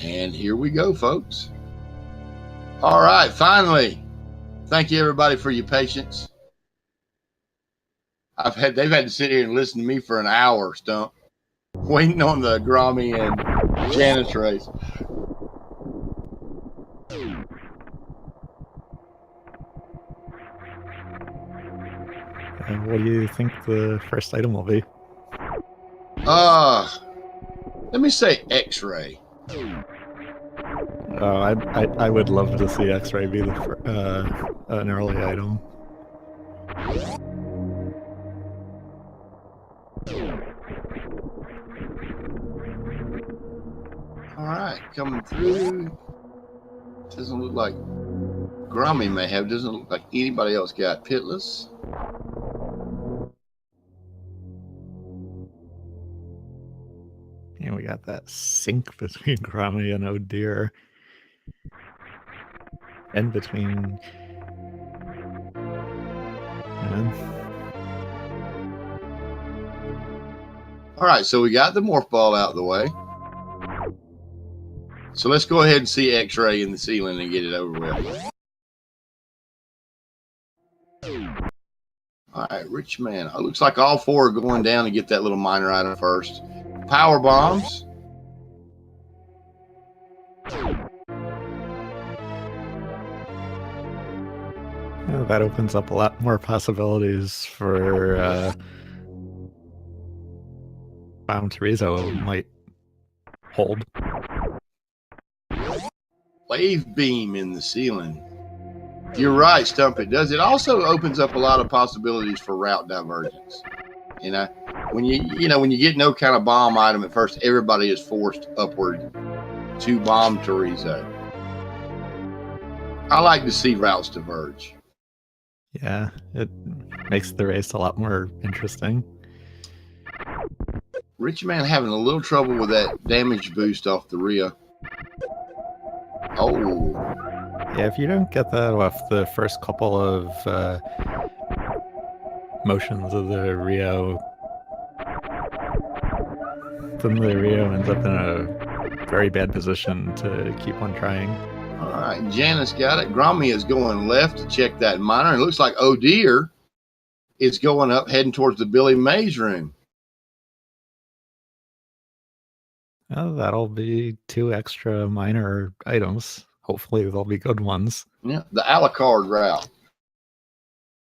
And here we go, folks. All right, finally. Thank you, everybody, for your patience. They've had to sit here and listen to me for an hour, Stump, waiting on the Grommie and Janus race. What do you think the first item will be? Let me say X-ray. I would love to see X-ray be an early item. All right, coming through. Doesn't look like Grommie may have. Doesn't look like anybody else got pitless. And we got that sync between Grommie and Oh Dear. And between... All right, so we got the morph ball out of the way. So let's go ahead and see X-ray in the ceiling and get it over with. All right, Richman. It looks like all four are going down to get that little minor item first. Power bombs. Yeah, that opens up a lot more possibilities for Terizo might hold. Wave beam in the ceiling. You're right, Stump. It does. It also opens up a lot of possibilities for route divergence. You know, when you get no kind of bomb item at first, everybody is forced upward to bomb Terizo. I like to see routes diverge. Yeah, it makes the race a lot more interesting. Richman having a little trouble with that damage boost off the Rio. Oh. Yeah, if you don't get that off the first couple of motions of the Rio, then the Rio ends up in a very bad position to keep on trying. All right, Janus got it. Grommie is going left to check that minor. It looks like Oh Dear is going up, heading towards the Billy Mays room. Oh, that'll be 2 extra minor items. Hopefully they'll be good ones. Yeah, the a la carte route.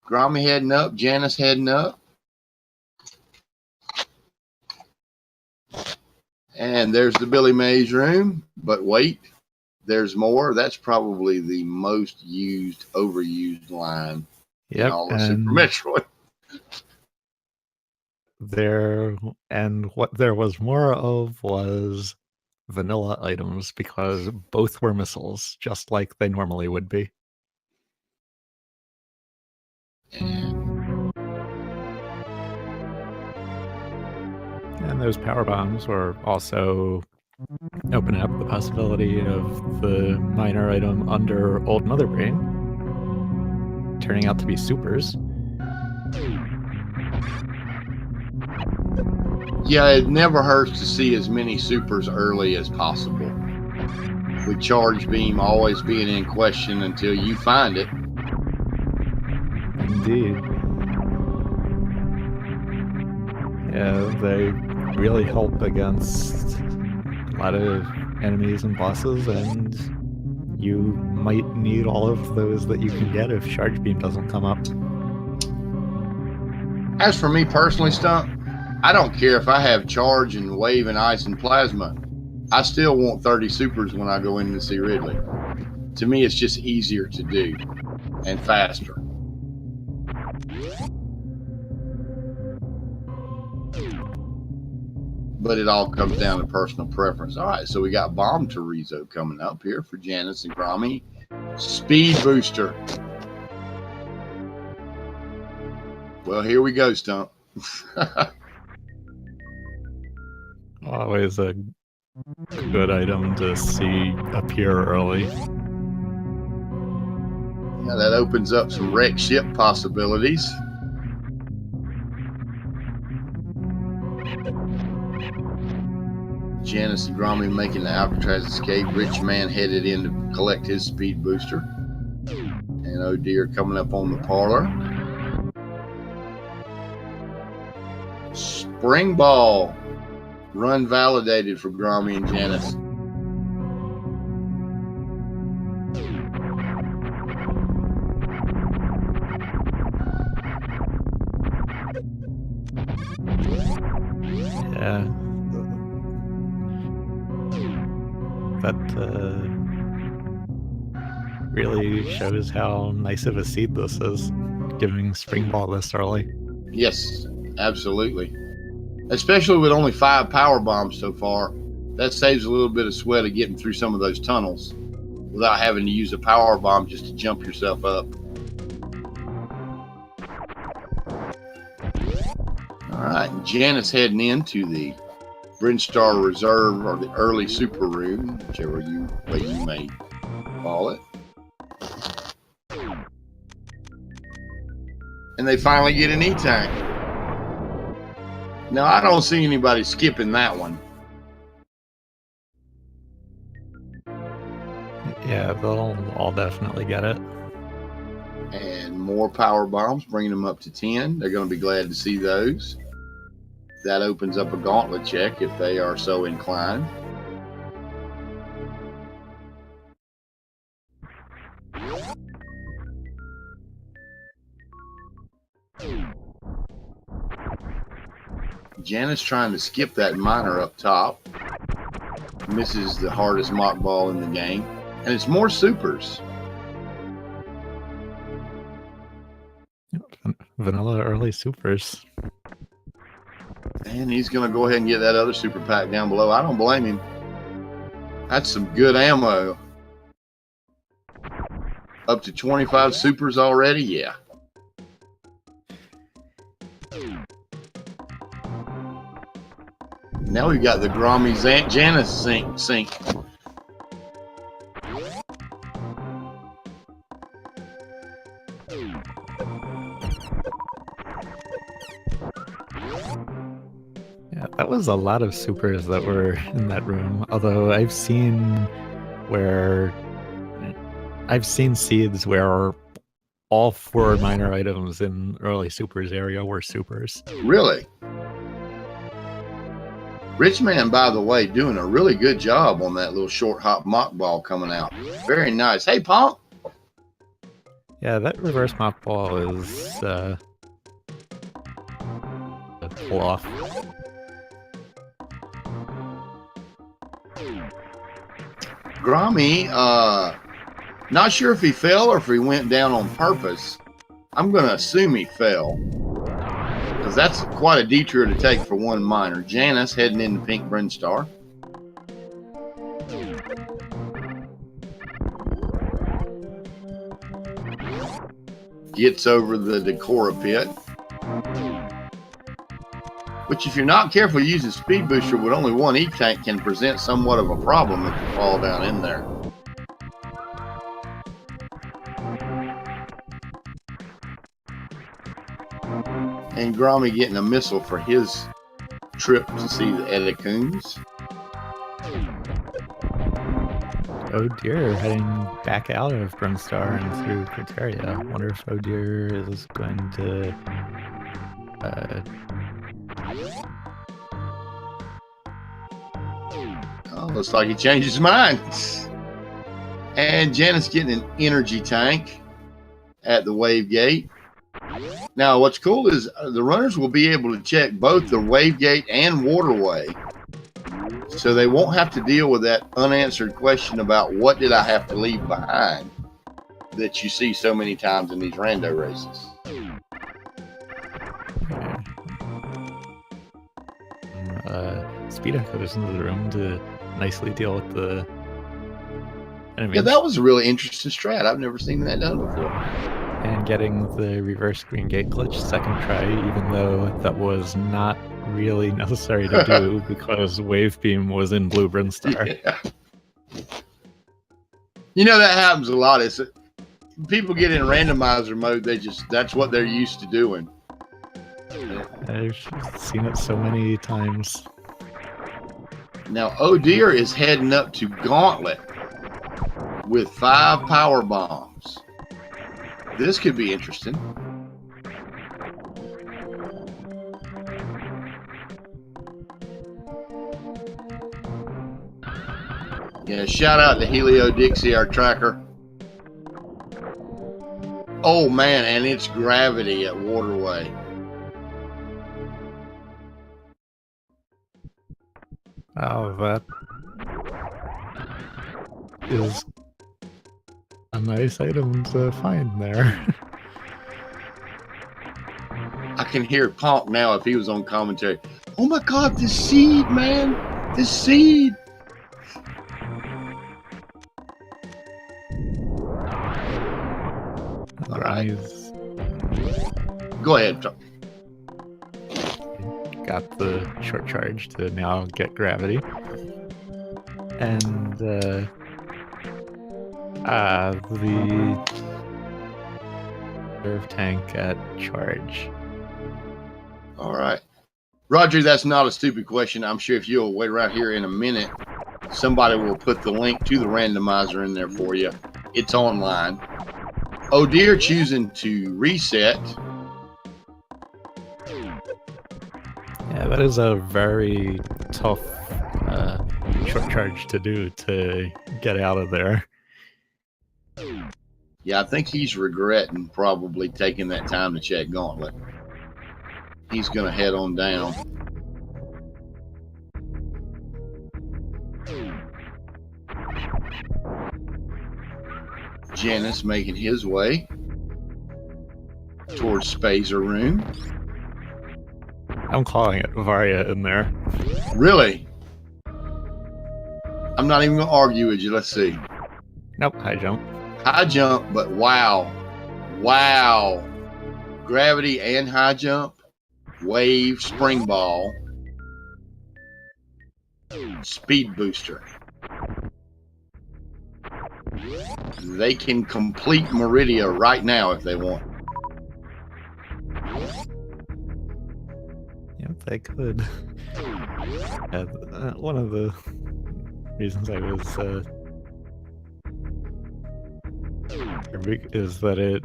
Grommie heading up, Janus heading up. And there's the Billy Mays room. But wait, there's more. That's probably the most overused line in all of Super Metroid. What there was more of was vanilla items, because both were missiles, just like they normally would be. And those power bombs were also opening up the possibility of the minor item under Old Mother Brain turning out to be supers. Yeah, it never hurts to see as many supers early as possible. With charge beam always being in question until you find it. Indeed. Yeah, they really help against a lot of enemies and bosses, and you might need all of those that you can get if charge beam doesn't come up. As for me personally, Stump, I don't care if I have charge and wave and ice and plasma. I still want 30 supers when I go in to see Ridley. To me, it's just easier to do and faster. But it all comes down to personal preference. All right, so we got Bomb Terizo coming up here for Janus and Grommie. Speed booster. Well, here we go, Stump. Always a good item to see appear early. Yeah, that opens up some wreck ship possibilities. Janus and Grommie making the Alcatraz escape. Rich Man headed in to collect his speed booster. And oh dear, coming up on the parlor. Spring ball. Run validated for Grommie and Janus. Yeah. That really shows how nice of a seed this is, giving Spring Ball this early. Yes, absolutely. Especially with only 5 power bombs so far. That saves a little bit of sweat of getting through some of those tunnels without having to use a power bomb just to jump yourself up. All right, Janus heading into the Brinstar Reserve or the early super room, whichever way you may call it. And they finally get an E-tank. Now, I don't see anybody skipping that one. Yeah, they'll all definitely get it. And more power bombs, bringing them up to 10. They're going to be glad to see those. That opens up a gauntlet check if they are so inclined. Janus trying to skip that miner up top. Misses the hardest mock ball in the game. And it's more supers. Vanilla early supers. And he's going to go ahead and get that other super pack down below. I don't blame him. That's some good ammo. Up to 25 supers already? Yeah. Now we've got the Grommie Janus sync. Yeah, that was a lot of supers that were in that room. Although I've seen seeds where all 4 minor items in early supers area were supers. Really? Richman, by the way, doing a really good job on that little short hop mock ball coming out. Very nice. Hey, Punk. Yeah, that reverse mock ball is a pull off. Grommie, not sure if he fell or if he went down on purpose. I'm going to assume he fell, because that's quite a detour to take for one miner. Janus heading into Pink Brinstar. Gets over the Decora pit, which if you're not careful using speed booster with only one E-tank can present somewhat of a problem if you fall down in there. And Grommie getting a missile for his trip to see the Edicoons. Oh dear, heading back out of Brinstar and through Criteria. I wonder if Oh dear is going to Oh, looks like he changed his mind. And Janus getting an energy tank at the wave gate. Now, what's cool is the runners will be able to check both the wave gate and waterway, so they won't have to deal with that unanswered question about what did I have to leave behind that you see so many times in these rando races. Speed goes into the room to nicely deal with the enemies. Yeah, that was a really interesting strat. I've never seen that done before. And getting the reverse green gate glitch second try, even though that was not really necessary to do because Wave Beam was in Blue Brinstar. Yeah. You know, that happens a lot. It's people get in randomizer mode, that's what they're used to doing. I've seen it so many times. Now, Oh Dear is heading up to Gauntlet with 5 power bombs. This could be interesting. Yeah, shout out to Helio Dixie, our tracker. Oh man, and it's Gravity at Waterway. Oh, that is a nice item to find there. I can hear it Ponk now if he was on commentary. Oh my God, this seed, man! This seed! All right. Go ahead. Got the short charge to now get Gravity. And the reserve tank at charge. All right. Roger, that's not a stupid question. I'm sure if you'll wait right here in a minute, somebody will put the link to the randomizer in there for you. It's online. Oh Dear choosing to reset. Yeah, that is a very tough short charge to do to get out of there. Yeah, I think he's regretting probably taking that time to check Gauntlet. He's going to head on down. Janus making his way towards Spazer Room. I'm calling it Varia in there. Really? I'm not even going to argue with you. Let's see. Nope, high jump. High jump, but wow. Wow. Gravity and high jump. Wave, spring ball. Speed booster. They can complete Meridia right now if they want. Yep, they could. One of the reasons I was is that it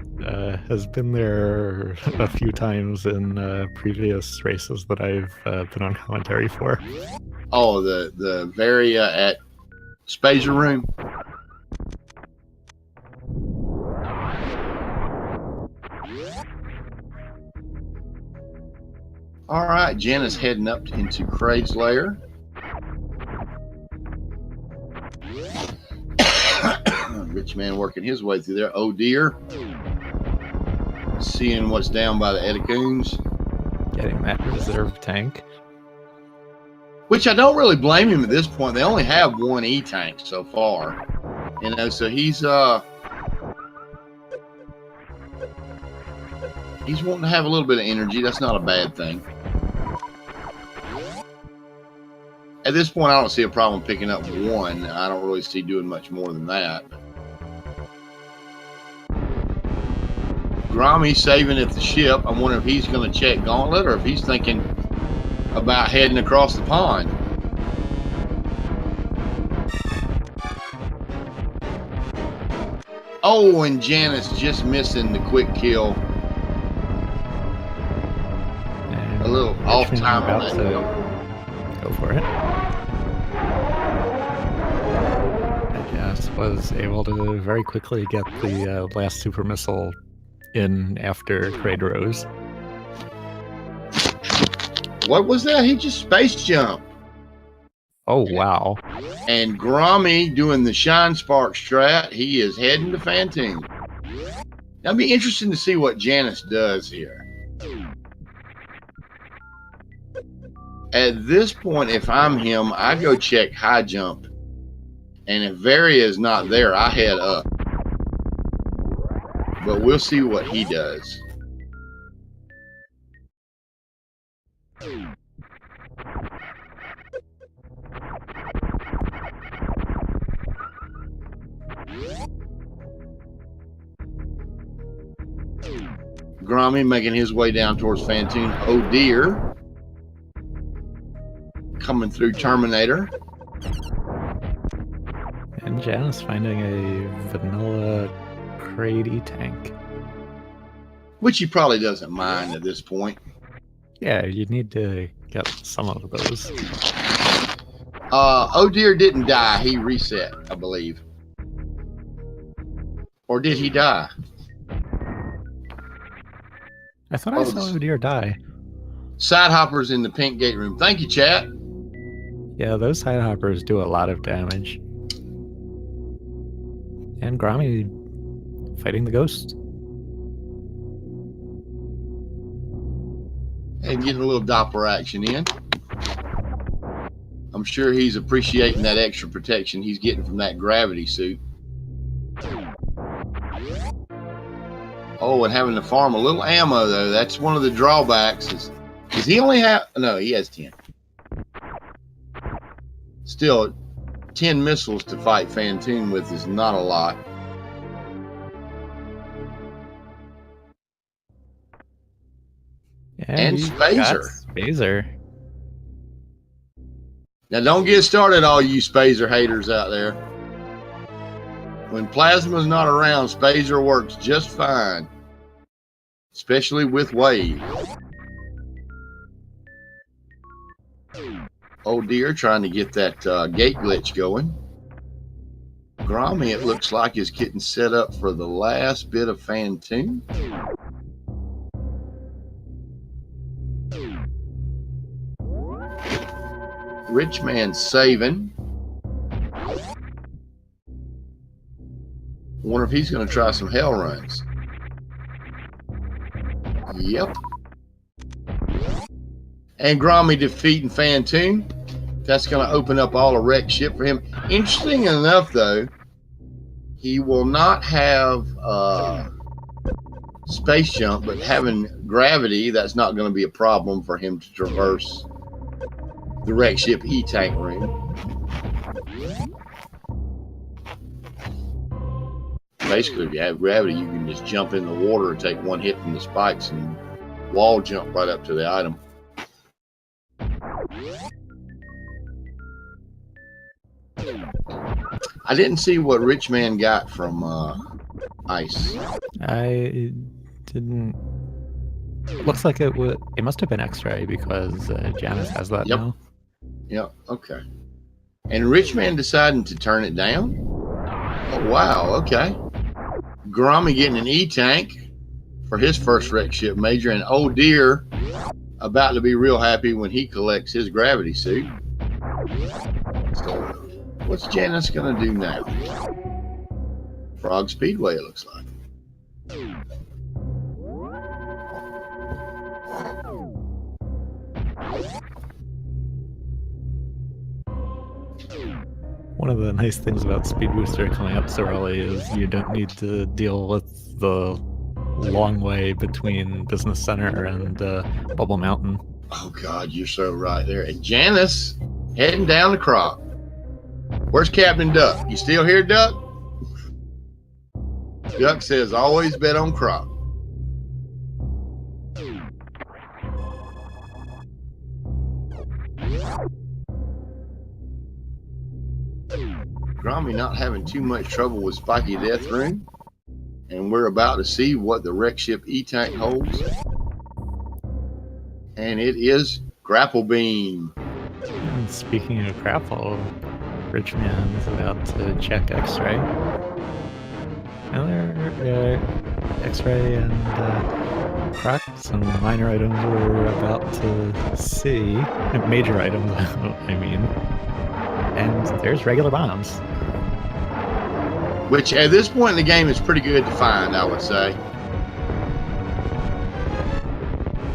has been there a few times in previous races that I've been on commentary for. Oh, the Varia at Spazer Room. All right, Janus heading up into Craig's lair. Rich man working his way through there. Oh Dear. Seeing what's down by the Edicoons. Getting that reserve tank. Which I don't really blame him at this point. They only have one E-tank so far. You know, so he's wanting to have a little bit of energy. That's not a bad thing. At this point, I don't see a problem picking up one. I don't really see doing much more than that. Grommie saving at the ship. I wonder if he's going to check Gauntlet or if he's thinking about heading across the pond. Oh, and Janus just missing the quick kill. And A little off time on about that. to go for it. I just was able to very quickly get the last super missile in after Kraid rose. What was that? He just space jumped. Oh, wow. And Grommie doing the Shine Spark strat. He is heading to Fantoon. That'll be interesting to see what Janus does here. At this point, if I'm him, I go check high jump. And if Varia is not there, I head up. But we'll see what he does. Grommie making his way down towards Fantoon. Oh Dear. Coming through Terminator. And Janus finding a vanilla Crady tank. Which he probably doesn't mind at this point. Yeah, you need to get some of those. Oh dear didn't die. He reset, I believe. Or did he die? I thought I saw Oh Dear die. Side hoppers in the pink gate room. Thank you, chat. Yeah, those side hoppers do a lot of damage. And Grommie fighting the ghost. And getting a little Doppler action in. I'm sure he's appreciating that extra protection he's getting from that gravity suit. Oh, and having to farm a little ammo, though. That's one of the drawbacks. Does he only have... No, he has 10. Still, 10 missiles to fight Fantoon with is not a lot. Yeah, and Spazer. Spazer. Now, don't get started, all you Spazer haters out there. When Plasma's not around, Spazer works just fine. Especially with Wave. Oh dear, trying to get that gate glitch going. Grommie, it looks like, is getting set up for the last bit of Fantoon. Richman saving. Wonder if he's going to try some hell runs. Yep. And Grommie defeating Fantoon. That's going to open up all the wreck ship for him. Interesting enough, though, he will not have space jump, but having gravity, that's not going to be a problem for him to traverse the wreck ship E-tank room. Basically, if you have gravity, you can just jump in the water and take one hit from the spikes and wall jump right up to the item. I didn't see what Richman got from Ice. I didn't. It looks like it would. It must have been X-ray because Janus has that now. Yep. Okay. And Richman deciding to turn it down. Oh wow. Okay. Grommie getting an E-tank for his first wreck ship major, and oh dear, about to be real happy when he collects his gravity suit. So, what's Janus gonna do now? Frog Speedway, it looks like. One of the nice things about Speed Booster coming up so early is you don't need to deal with the long way between Business Center and Bubble Mountain. Oh God, you're so right there. And Janus heading down the crop. Where's Captain Duck? You still here, Duck? Duck says always bet on crop. Grommie not having too much trouble with Spiky Death Room. And we're about to see what the wreck ship E-tank holds. And it is Grapple Beam. And speaking of grapple, Richman is about to check X-ray. And there, X-ray and Croc, some minor items we're about to see. Major items, I mean. And there's regular bombs. Which at this point in the game is pretty good to find, I would say.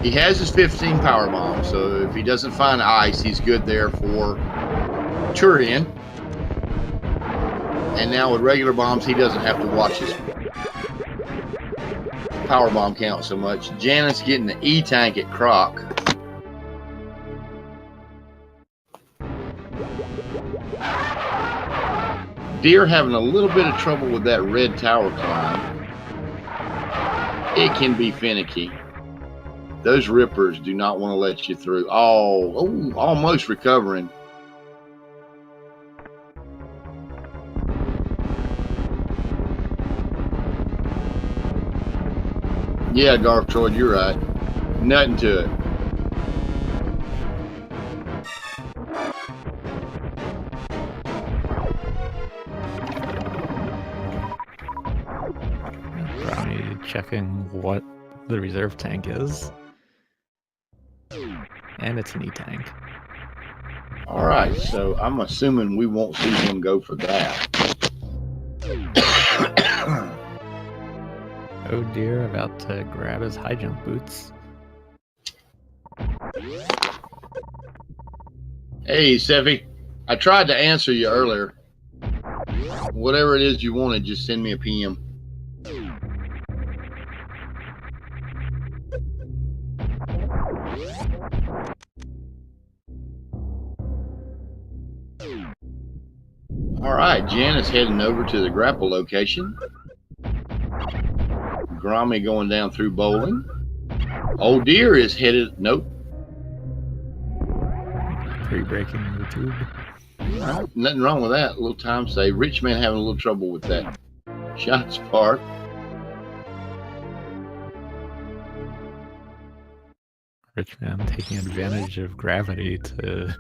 He has his 15 power bombs, so if he doesn't find ice, he's good there for Turian. And now with regular bombs, he doesn't have to watch his power bomb count so much. Janus getting the E-tank at Croc. Deer having a little bit of trouble with that red tower climb. It can be finicky. Those rippers do not want to let you through. Oh, almost recovering. Yeah, Garth Troy, you're right. Nothing to it. Grommie checking what the reserve tank is. And it's an E-tank. All right, so I'm assuming we won't see him go for that. Oh dear, about to grab his high jump boots. Hey, Seffi, I tried to answer you earlier. Whatever it is you wanted, just send me a PM. All right, Jan is heading over to the grapple location. Grommie going down through bowling. Old Deer is headed, nope. Pre-breaking the tube. All right, nothing wrong with that. A little time save. Richman having a little trouble with that. Shots park. Richman taking advantage of gravity to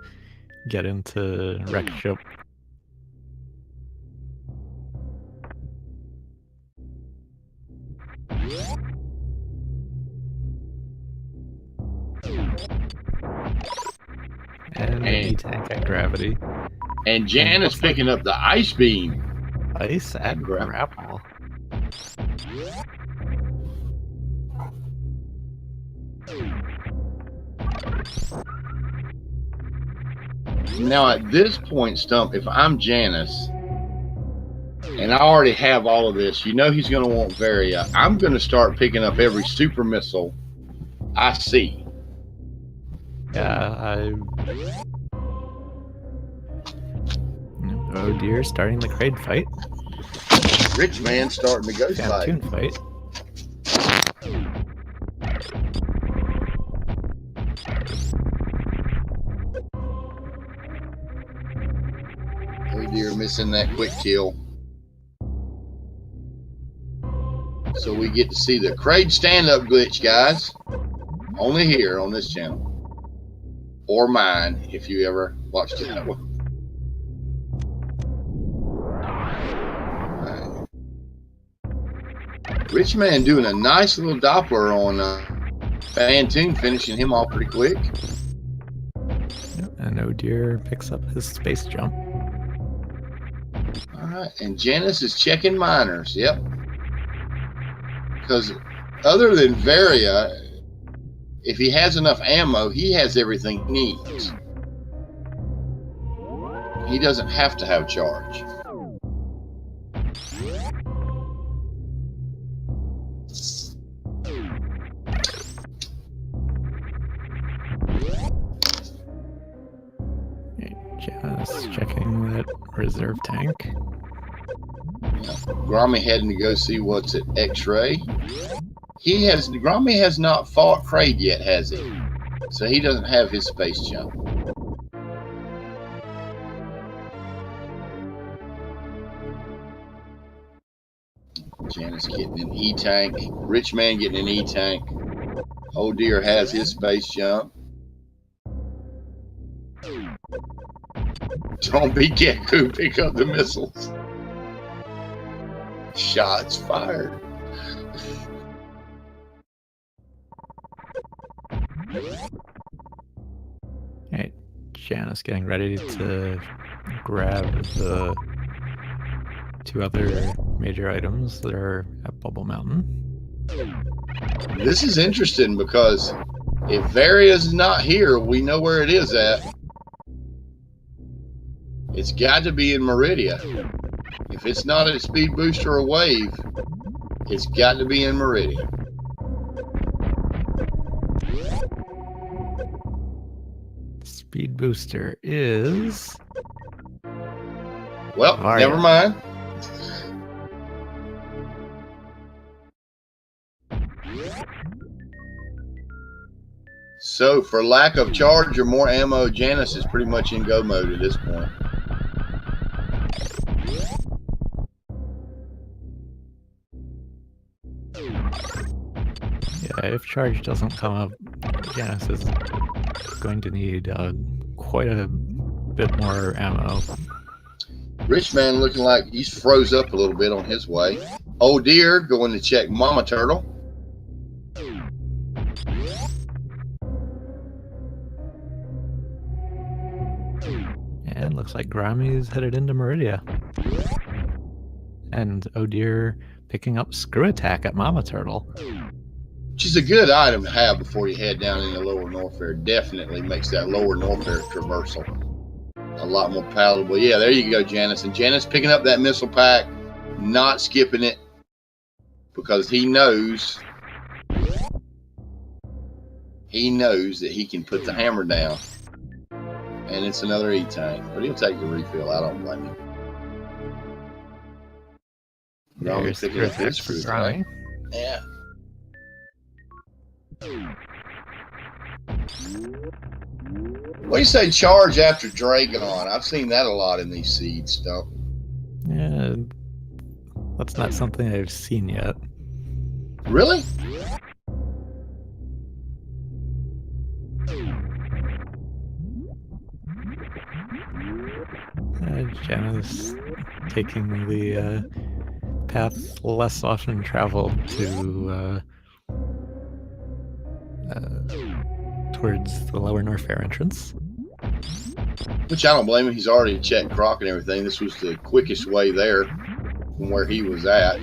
get into wreck ship. And an E-tank at gravity. And Jan is picking up the ice beam. Ice at grapple. Now at this point, Stump, if I'm Janus, and I already have all of this, you know he's going to want Varia. I'm going to start picking up every super missile I see. Yeah, oh dear, starting the Kraid fight. Richman starting the ghost fight. Toon fight. Oh dear, missing that quick kill. So we get to see the Kraid stand-up glitch, guys. Only here on this channel. Or mine, if you ever watched that one. Richman doing a nice little Doppler on Fantoon, finishing him off pretty quick. And Oh Dear picks up his space jump. All right, and Janus is checking miners. Yep. Because other than Varia, if he has enough ammo, he has everything he needs. He doesn't have to have charge. Just checking that reserve tank. Yeah. Grommie heading to go see what's at X-ray. Grommie has not fought Kraid yet, has he? So he doesn't have his space jump. Janus getting an E-tank. Richman getting an E-tank. Oh Dear has his space jump. Don't be Gekko, pick up the missiles. Shots fired. Alright, Janus getting ready to grab the two other major items that are at Bubble Mountain. This is interesting because if Varia's not here, we know where it is at. It's got to be in Meridia. If it's not a speed booster or wave, it's got to be in Meridia. Speed booster is... Well, never mind. So, for lack of charge or more ammo, Janus is pretty much in go mode at this point. Okay, if charge doesn't come up, Janus is going to need quite a bit more ammo. Richman looking like he's froze up a little bit on his way. Oh dear, going to check Mama Turtle. And looks like Grommie's headed into Meridia. And oh dear, picking up Screw Attack at Mama Turtle. Which is a good item to have before you head down into Lower Norfair. Definitely makes that Lower Norfair traversal a lot more palatable. Yeah, there you go, Janus. And Janus picking up that missile pack, not skipping it, because he knows that he can put the hammer down. And it's another E-tank, but he'll take the refill. I don't blame him. There's picking up his screw attack. Yeah. What do you say, charge after Dragon? I've seen that a lot in these seeds, Stump. Yeah, that's not something I've seen yet. Really? Janus taking the path less often traveled to towards the Lower Norfair entrance. Which I don't blame him. He's already checked Croc and everything. This was the quickest way there from where he was at.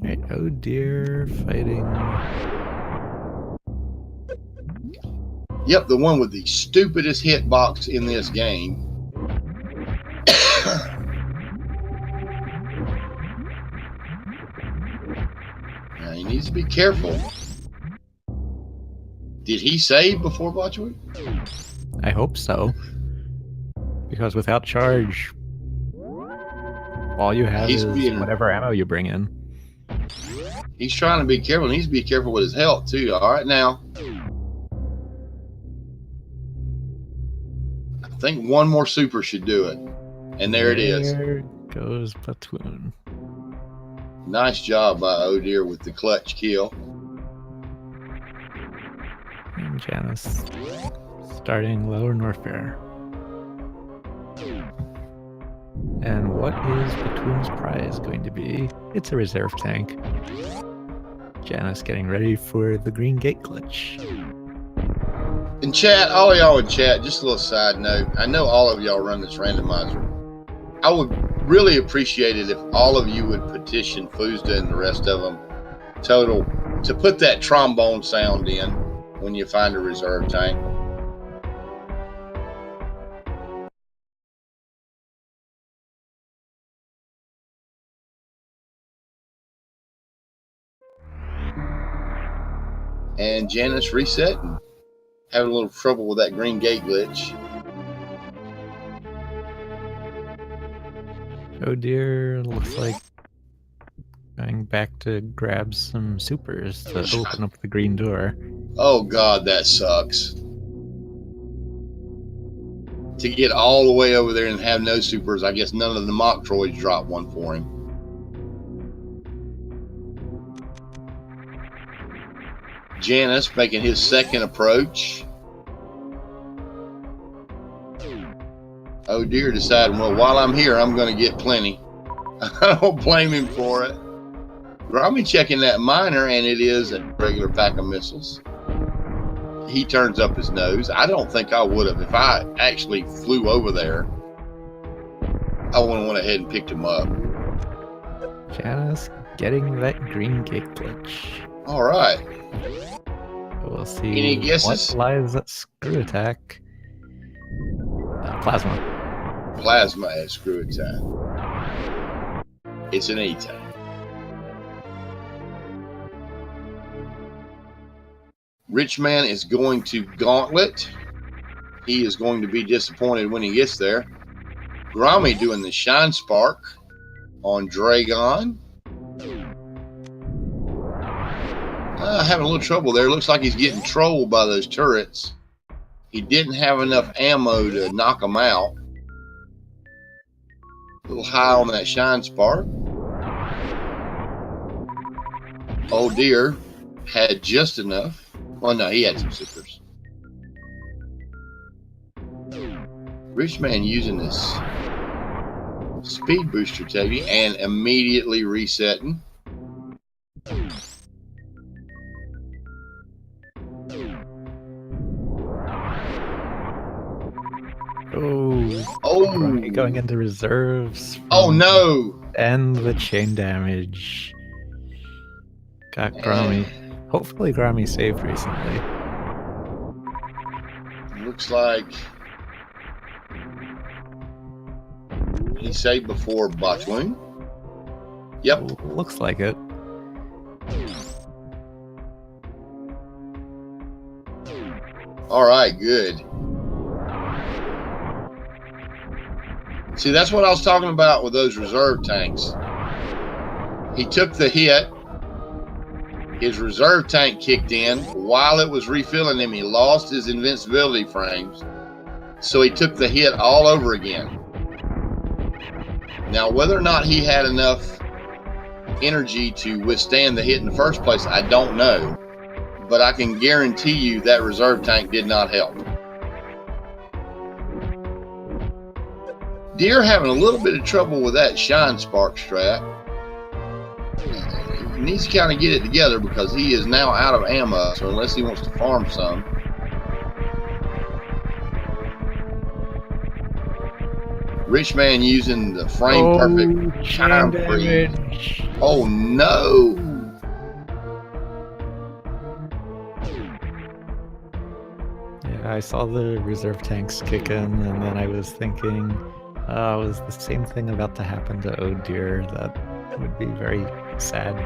Right, oh dear, fighting. Yep, the one with the stupidest hitbox in this game. Now he needs to be careful. Did he save before Botchwood? I hope so. Because without charge, all you have is whatever ammo you bring in. He's trying to be careful. He needs to be careful with his health, too. All right, now. I think one more super should do it. And there it is. There goes Platoon. Nice job by Oh Dear with the clutch kill. And Janus starting Lower Norfair. And what is Platoon's prize going to be? It's a reserve tank. Janus getting ready for the Green Gate glitch. In chat, all of y'all in chat, just a little side note. I know all of y'all run this randomizer. I would really appreciate it if all of you would petition Fuzda and the rest of them total to put that trombone sound in when you find a reserve tank. And Janus reset and having a little trouble with that Green Gate glitch. Oh dear, looks like going back to grab some supers to open up the green door. Oh god, that sucks. To get all the way over there and have no supers, I guess none of the mock droids dropped one for him. Janus making his second approach. Oh dear, deciding, well, while I'm here, I'm going to get plenty. I don't blame him for it. Grommie checking that miner, and it is a regular pack of missiles. He turns up his nose. I don't think I would have. If I actually flew over there, I would have went ahead and picked him up. Janus getting that Green Gate glitch. All right. We'll see. Any guesses? What lies at Screw Attack? Plasma. Plasma at Screw Attack. It's an E-tank. Richman is going to Gauntlet. He is going to be disappointed when he gets there. Grommie doing the Shine Spark on Dragon. Having a little trouble there. Looks like he's getting trolled by those turrets. He didn't have enough ammo to knock them out. A little high on that shine spark. Oh dear, had just enough. Well, no, he had some sippers. Richman using this speed booster technique and immediately resetting. Oh, going into reserves. Oh no! And the chain damage. Got Grommie. Hopefully Grommie saved recently. Looks like he saved before botch wound. Yep. Looks like it. All right, good. See, that's what I was talking about with those reserve tanks. He took the hit. His reserve tank kicked in. While it was refilling him, he lost his invincibility frames. So he took the hit all over again. Now, whether or not he had enough energy to withstand the hit in the first place, I don't know. But I can guarantee you that reserve tank did not help. Deer having a little bit of trouble with that shine spark strap. He needs to kind of get it together because he is now out of ammo, so unless he wants to farm some. Richman using the frame perfect time freeze. Oh no! Yeah, I saw the reserve tanks kick in, and then I was thinking, was the same thing about to happen to Oh Dear? That would be very sad.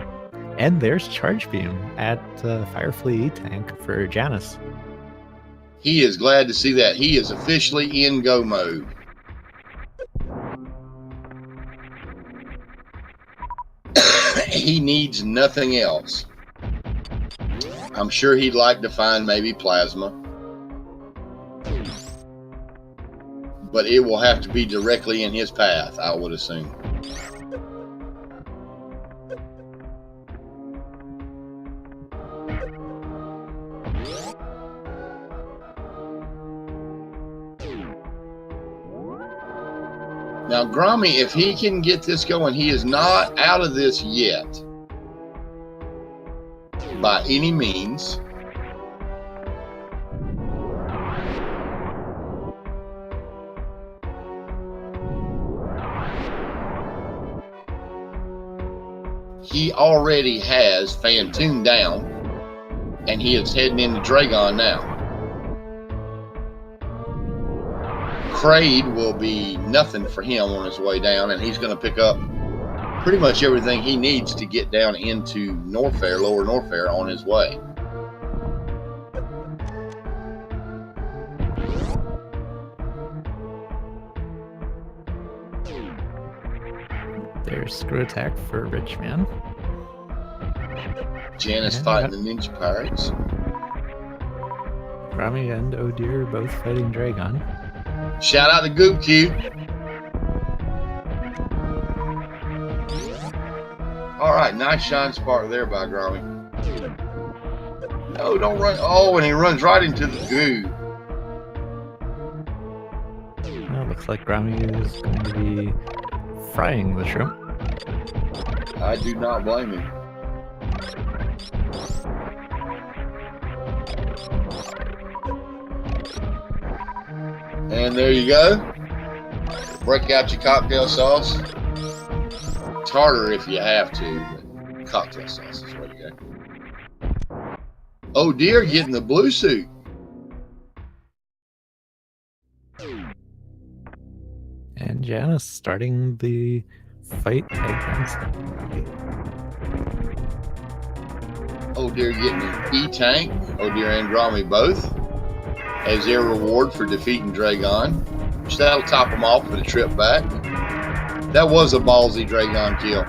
And there's Charge Beam at Firefly E-Tank for Janus. He is glad to see that. He is officially in go mode. He needs nothing else. I'm sure he'd like to find maybe plasma. But it will have to be directly in his path, I would assume. Now, Grommie, if he can get this going, he is not out of this yet. By any means. He already has Fantoon down, and he is heading into Dragon now. Kraid will be nothing for him on his way down, and he's going to pick up pretty much everything he needs to get down into Norfair, Lower Norfair, on his way. There's Screw Attack for Richman. Janus fighting the Ninja Pirates. Grommie and Oh Dear both fighting Dragon. Shout out to Goop Q. All right, nice shine spark there by Grommie. No, don't run. Oh, and he runs right into the goo. Well, looks like Grommie is going to be frying the shrimp. I do not blame him. And there you go. Break out your cocktail sauce. It's harder if you have to, but cocktail sauce is where you go. Oh Dear, getting the blue suit. And Janus starting the fight against Oh Dear getting an E-Tank. Oh Dear and Grommie both as their reward for defeating Dragon. So that'll top them off for the trip back. That was a ballsy Dragon kill.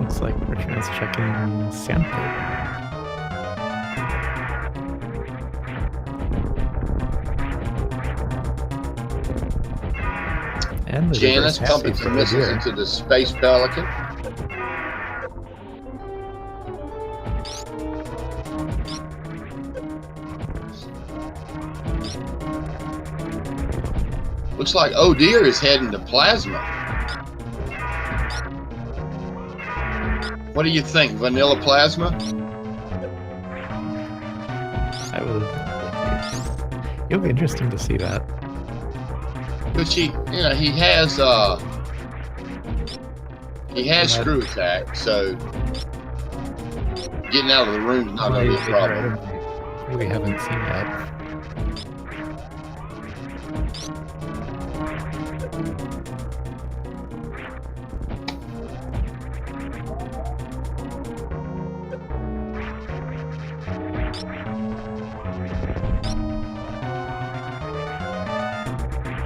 Looks like Richman's checking sample. And the Janus reverse pumping happy some for missiles Odir. into the Space Pelican. Looks like Odir is heading to Plasma. What do you think, Vanilla Plasma? It would be interesting to see that. But he has screw attack, so getting out of the room is not going to be a problem. We haven't seen yet.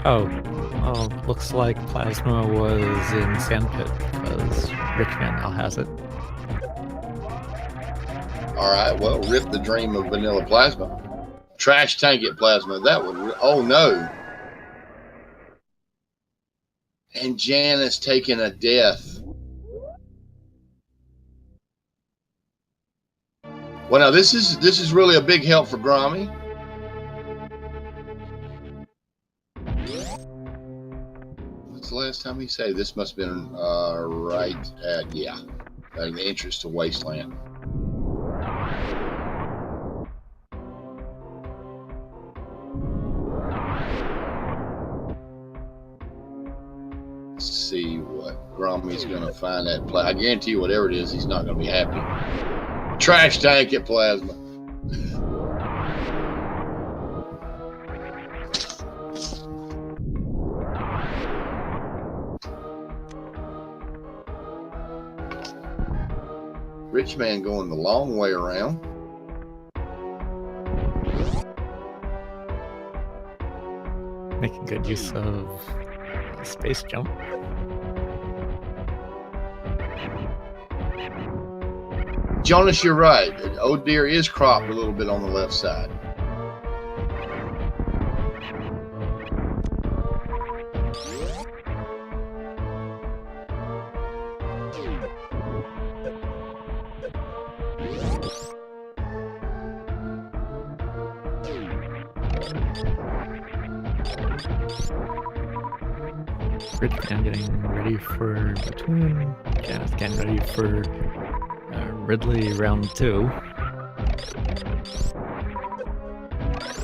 Oh, looks like Plasma was in Sandpit because Richman now has it. Alright, well, rip the dream of Vanilla Plasma. Trash tank it, Plasma. That would... Oh, no. And Janus taking a death. Well, now, this is really a big help for Grommie. What's the last time he said? This must have been right at, yeah, an entrance to Wasteland. Let's see what Grommie's going to find that. I guarantee you, whatever it is, he's not going to be happy. Trash tank it, Plasma. Richman going the long way around. Making good use of space jump. Janus, you're right. Odir is cropped a little bit on the left side. Richman getting ready for Platoon. Janus getting ready for Ridley round 2.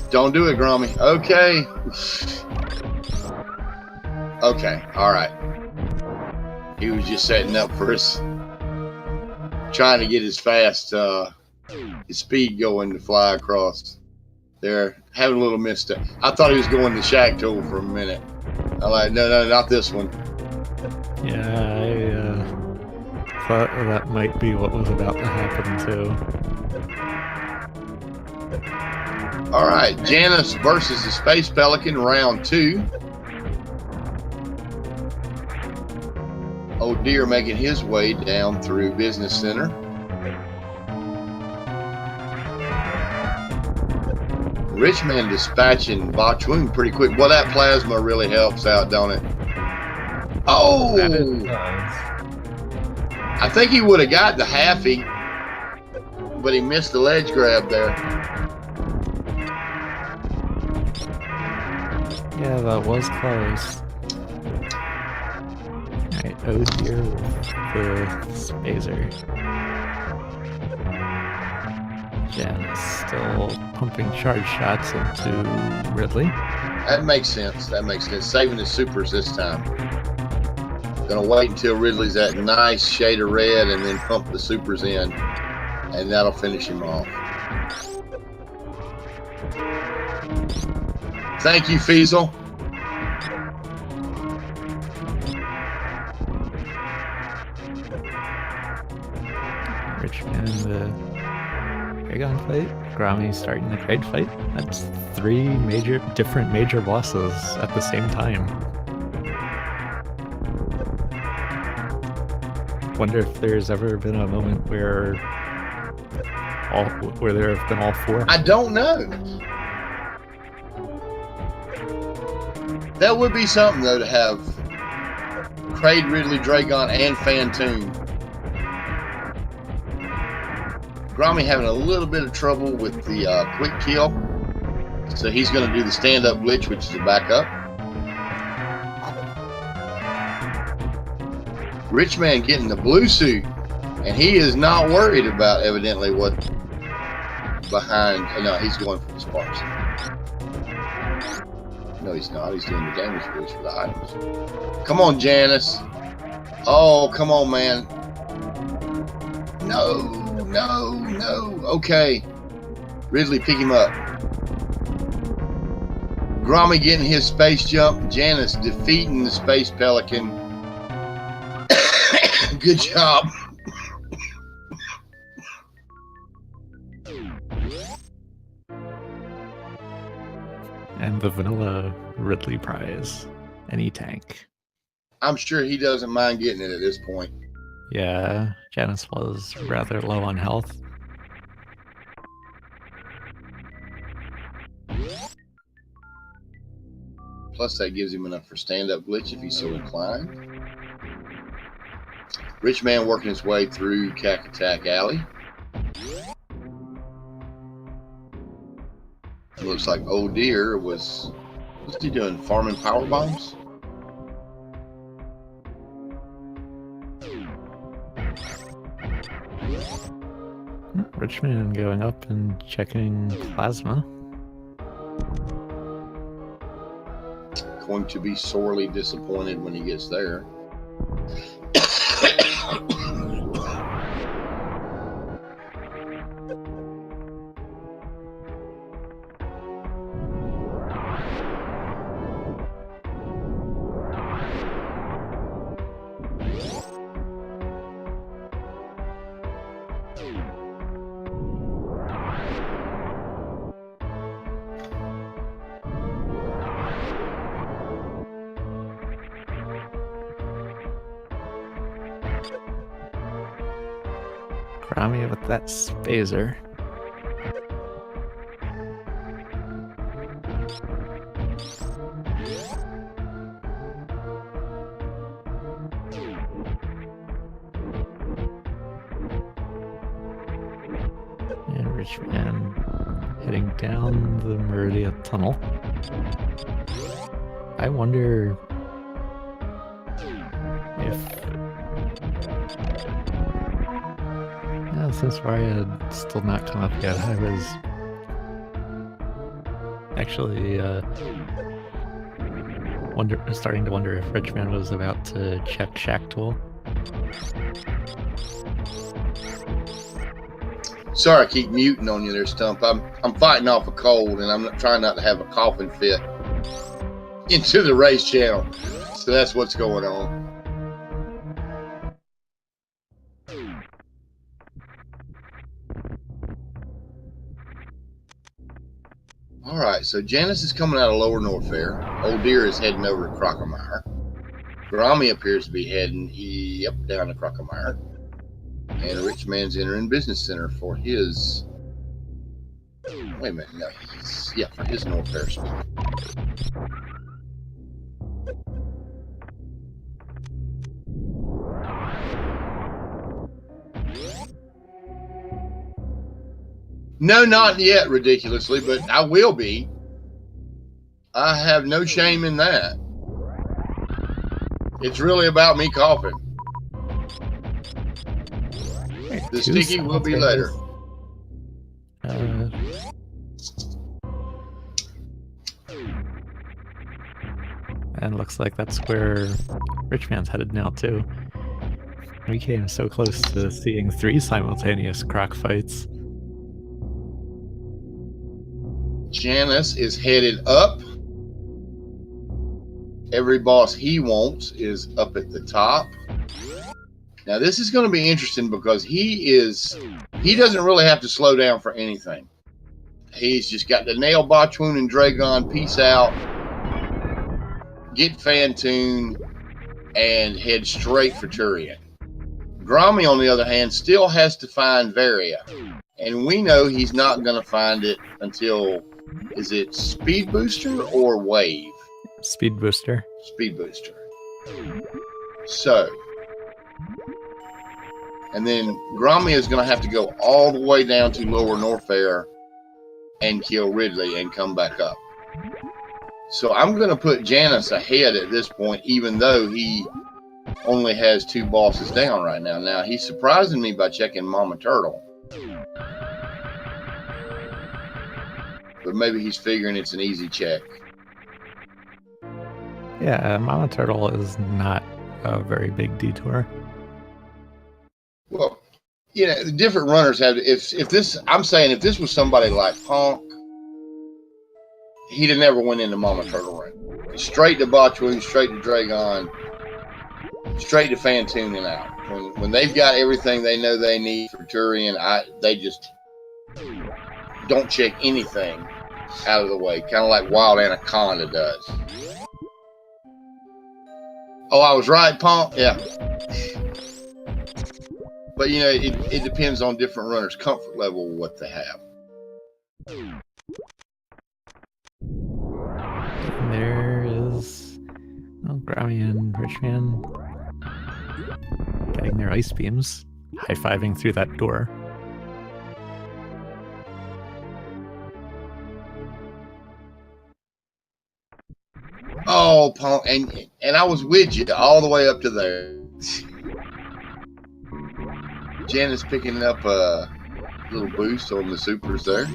Don't do it, Grommie. Okay. Okay, alright. He was just setting up for us, trying to get his fast, his speed going to fly across. They're having a little mistake. I thought he was going to Shack Tool for a minute. I'm like, no, not this one. Yeah, I thought that might be what was about to happen too. All right, Janus versus the Space Pelican, round 2. Odir making his way down through Business Center. Richman dispatching Bachwoon pretty quick. Well, that Plasma really helps out, don't it? Oh! That it does. I think he would have got the halfie, but he missed the ledge grab there. Yeah, that was close. Alright, Odir with the Spazer. Janus still pumping charge shots into Ridley. That makes sense. That makes sense. Saving his supers this time. Gonna wait until Ridley's that nice shade of red and then pump the supers in, and that'll finish him off. Thank you, Feasel. Richman the Dragon fight. Grommie starting the trade fight. That's 3 different major bosses at the same time. Wonder if there's ever been a moment where there have been all 4. I don't know. That would be something though to have Prayed Ridley, Dragon, and Fantoon. Grommie having a little bit of trouble with the quick kill. So he's going to do the stand-up glitch, which is a backup. Richman getting the blue suit. And he is not worried about, evidently, what behind. No, he's going for the sparks. No, he's not. He's doing the damage boost for the items. Come on, Janus. Oh, come on, man. No, no, no. Okay. Ridley, pick him up. Grommie getting his space jump. Janus defeating the space pelican. Good job. And the vanilla Ridley prize. Any tank. I'm sure he doesn't mind getting it at this point. Yeah, Janus was rather low on health. Plus that gives him enough for stand-up glitch if he's so inclined. Richman working his way through Cack Attack Alley. Looks like Old Deer was, what's he doing, farming power bombs? Richman going up and checking plasma. Going to be sorely disappointed when he gets there. Grommie with that spazer. And Richman heading down the Meridia tunnel. I wonder if since Varia had still not come up yet, I was actually starting to wonder if Richman was about to check Shack Tool. Sorry, I keep muting on you there, Stump. I'm fighting off a cold, and I'm trying not to have a coughing fit into the race channel. So that's what's going on. All right, so Janus is coming out of Lower Norfair. Old Deer is heading over to Crocomire. Grommie appears to be heading down to Crocomire. And Richman's entering Business Center for his... Wait a minute, no, for his Norfair spot. No, not yet, ridiculously, but I will be. I have no shame in that. It's really about me coughing. The sticky will be later. And looks like that's where Richman's headed now, too. We came so close to seeing 3 simultaneous croc fights. Janus is headed up. Every boss he wants is up at the top. Now this is going to be interesting because he doesn't really have to slow down for anything. He's just got the nail Botchwoon and Dragon, peace out, get Fantoon, and head straight for Turian. Grommie, on the other hand, still has to find Varia. And we know he's not going to find it until, is it Speed Booster or Wave? Speed Booster. Speed Booster. So, and then Grommie is going to have to go all the way down to Lower Norfair and kill Ridley and come back up. So I'm going to put Janus ahead at this point, even though he only has 2 bosses down right now. Now, he's surprising me by checking Mama Turtle. But maybe he's figuring it's an easy check. Yeah, Mama Turtle is not a very big detour. Well, you know, the different runners have. If this, I'm saying, if this was somebody like Punk, he'd have never went into Mama Turtle Run. Straight to Botchwoon, straight to Dragon, straight to Fantoon and out. When they've got everything they know they need for Turian, they just don't check anything out of the way, kind of like Wild Anaconda does. Oh, I was right, Punk. Yeah. But, you know, it depends on different runners' comfort level, what they have. There is Grommie and Richman getting their ice beams, high-fiving through that door. Oh, Punk, and I was with you all the way up to there. Janus picking up a little boost on the supers there.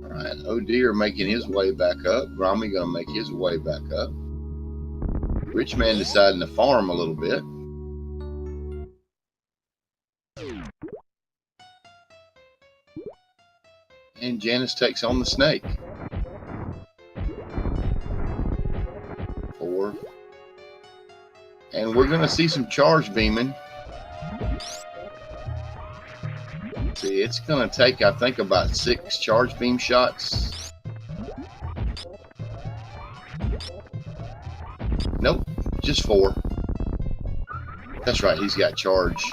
All right, oh dear, making his way back up. Grommie gonna make his way back up. Richman deciding to farm a little bit. And Janus takes on the snake. 4. And we're going to see some charge beaming. See, it's going to take, I think, about 6 charge beam shots. Nope, just 4. That's right, he's got charge,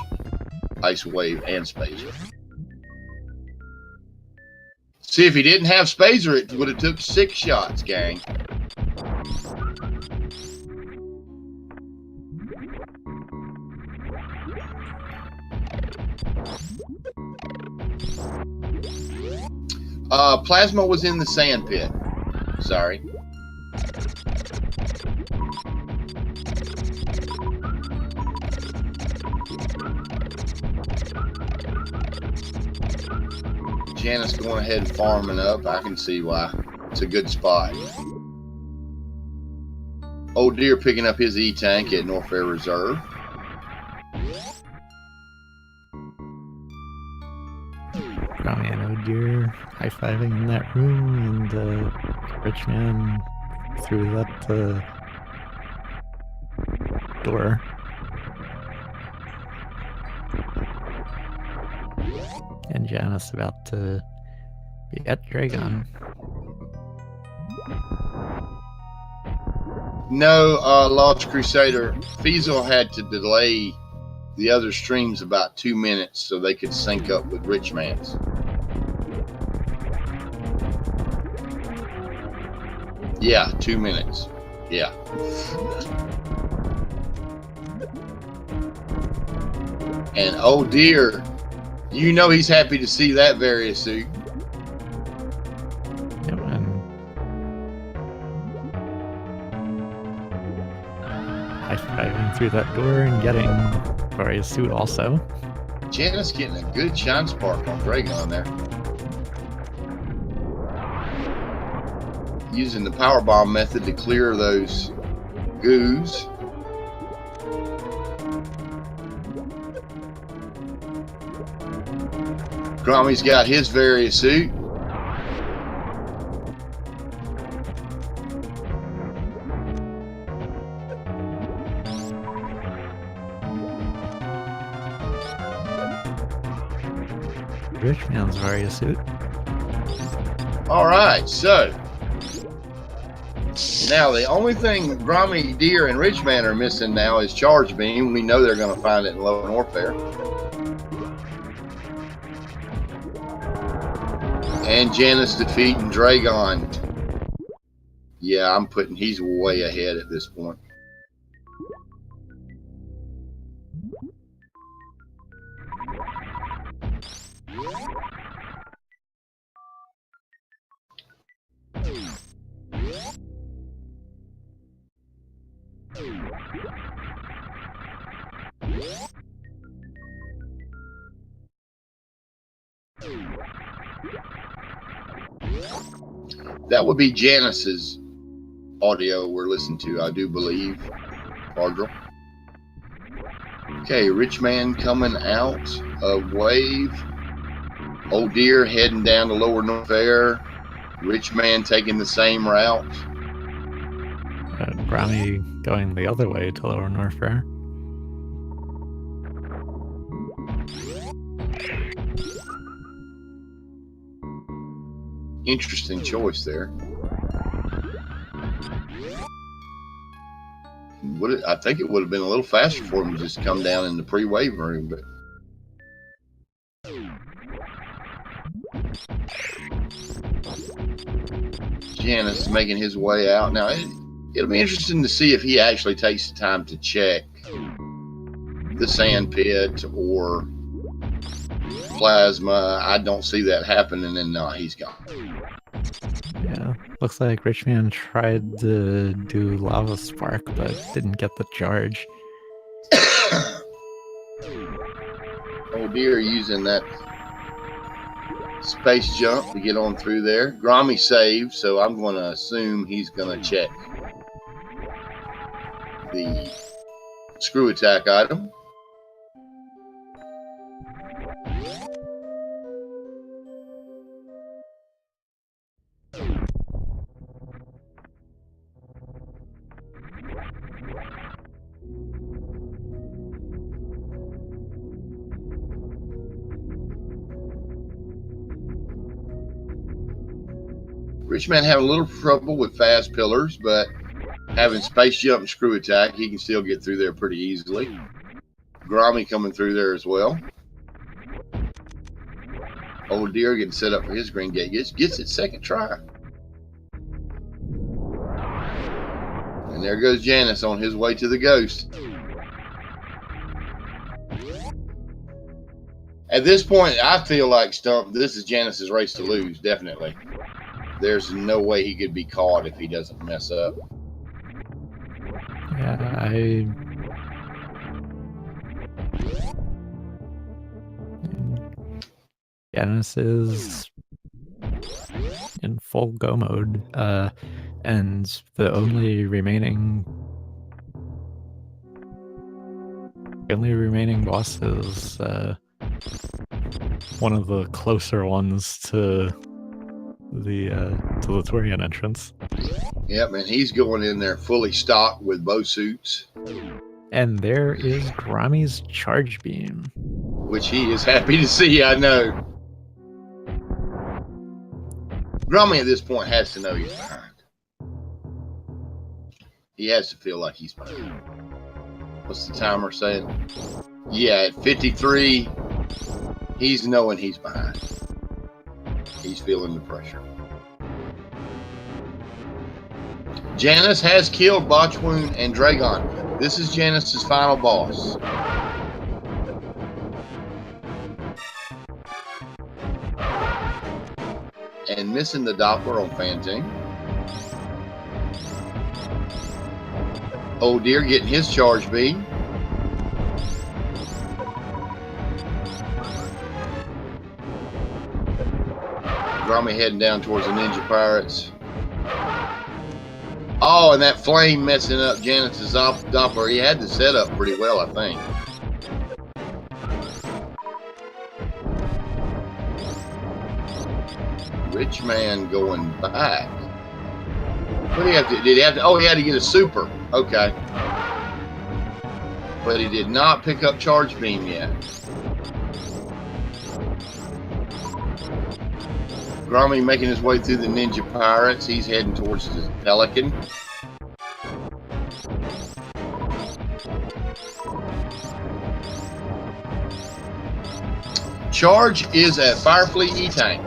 ice wave, and spacer. See, if he didn't have spacer, it would have took 6 shots, gang. Plasma was in the sand pit. Sorry. Janus going ahead and farming up. I can see why. It's a good spot. Oh dear, picking up his E-tank at Norfair Reserve. Grommie and oh dear, high-fiving in that room, and Richman through that door. And Janus about to be at Dragon. No, Lost Crusader. Fiesel had to delay the other streams about 2 minutes so they could sync up with Richman's. Yeah, 2 minutes. Yeah. And oh dear, you know he's happy to see that various suit. Yep, and high-fiving through that door and getting various suit also. Janus getting a good shine spark on Dragon there. Using the power bomb method to clear those goos. Grommie's got his various suit. Richman's various suit. All right, so now the only thing Grommie, Deer, and Richman are missing now is charge beam. We know they're going to find it in Lower Norfair. And Janus defeating Dragon. Yeah, he's way ahead at this point. That would be Janus's audio we're listening to, I do believe. Audra. Okay, Richman coming out of Wave. Old Deer heading down to Lower North Fair. Richman taking the same route. Grommie going the other way to Lower North Fair. Interesting choice there. I think it would have been a little faster for him to just come down in the pre-wave room, but Janus is making his way out. Now, it'll be interesting to see if he actually takes the time to check the sand pit or plasma. I don't see that happening, and no, he's gone. Yeah, looks like Richman tried to do Lava Spark, but didn't get the charge. Oh dear, using that space jump to get on through there. Grommie saved, so I'm going to assume he's going to check the screw attack item. Richman having a little trouble with fast pillars, but having space jump and screw attack, he can still get through there pretty easily. Grommie coming through there as well. Old Deer getting set up for his green gate. Gets it second try. And there goes Janus on his way to the ghost. At this point, I feel like Stump, this is Janus's race to lose, definitely. There's no way he could be caught if he doesn't mess up. Yeah, Janus is in full go mode, and the only remaining boss is one of the closer ones to the Turian entrance. Yep, and he's going in there fully stocked with bow suits. And there is Grommie's charge beam, which he is happy to see, I know. Grommie at this point has to know he's behind. He has to feel like he's behind. What's the timer saying? Yeah, at 53, he's knowing he's behind. He's feeling the pressure. Janus has killed Botchwound and Dragon. This is Janus's final boss. And missing the Doppler on Phantom. Old Deer getting his charge beam. Grommie heading down towards the Ninja Pirates. Oh, and that flame messing up Janus's Doppler. He had the setup pretty well, I think. Richman going back. What did he have to? Did he have to? Oh, he had to get a super. Okay. But he did not pick up charge beam yet. Grommie making his way through the Ninja Pirates. He's heading towards the Pelican. Charge is at Firefleet E-Tank.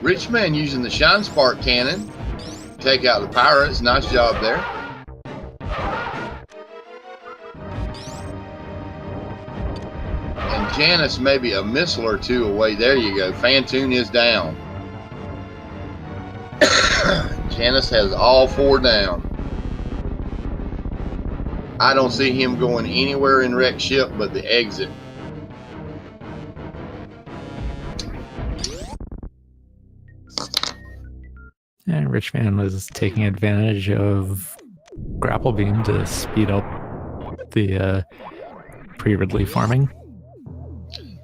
Richman using the Shine Spark cannon. Take out the pirates. Nice job there. And Janus maybe a missile or two away. There you go. Fantoon is down. Janus has all 4 down. I don't see him going anywhere in wreck ship but the exit. And Richman was taking advantage of grapple beam to speed up the pre-Ridley farming.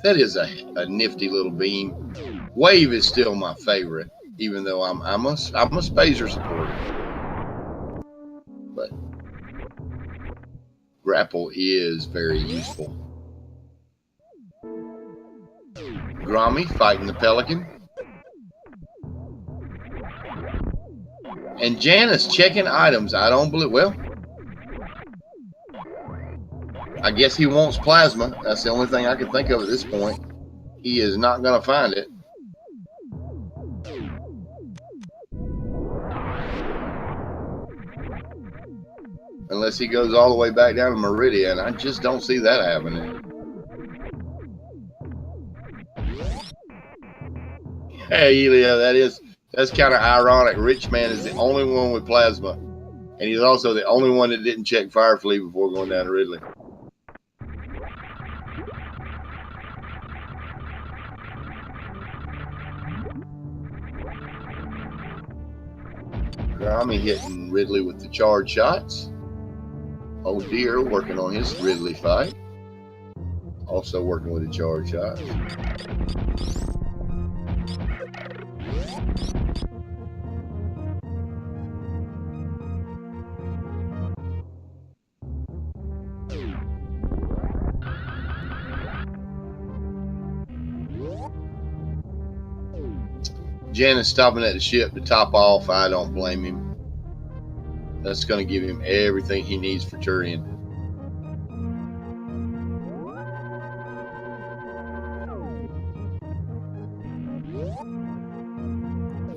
That is a nifty little beam. Wave is still my favorite, even though I'm a Spazer supporter. But grapple is very useful. Grommie fighting the Pelican. And Janus checking items. I don't believe. Well, I guess he wants plasma. That's the only thing I can think of at this point. He is not going to find it. Unless he goes all the way back down to Meridian. I just don't see that happening. Hey, Elio, that's kind of ironic. Richman is the only one with plasma. And he's also the only one that didn't check Firefly before going down to Ridley. Grommie hitting Ridley with the charge shots. Oh dear, working on his Ridley fight. Also working with the charge shots. Janus stopping at the ship to top off. I don't blame him. That's going to give him everything he needs for Turian.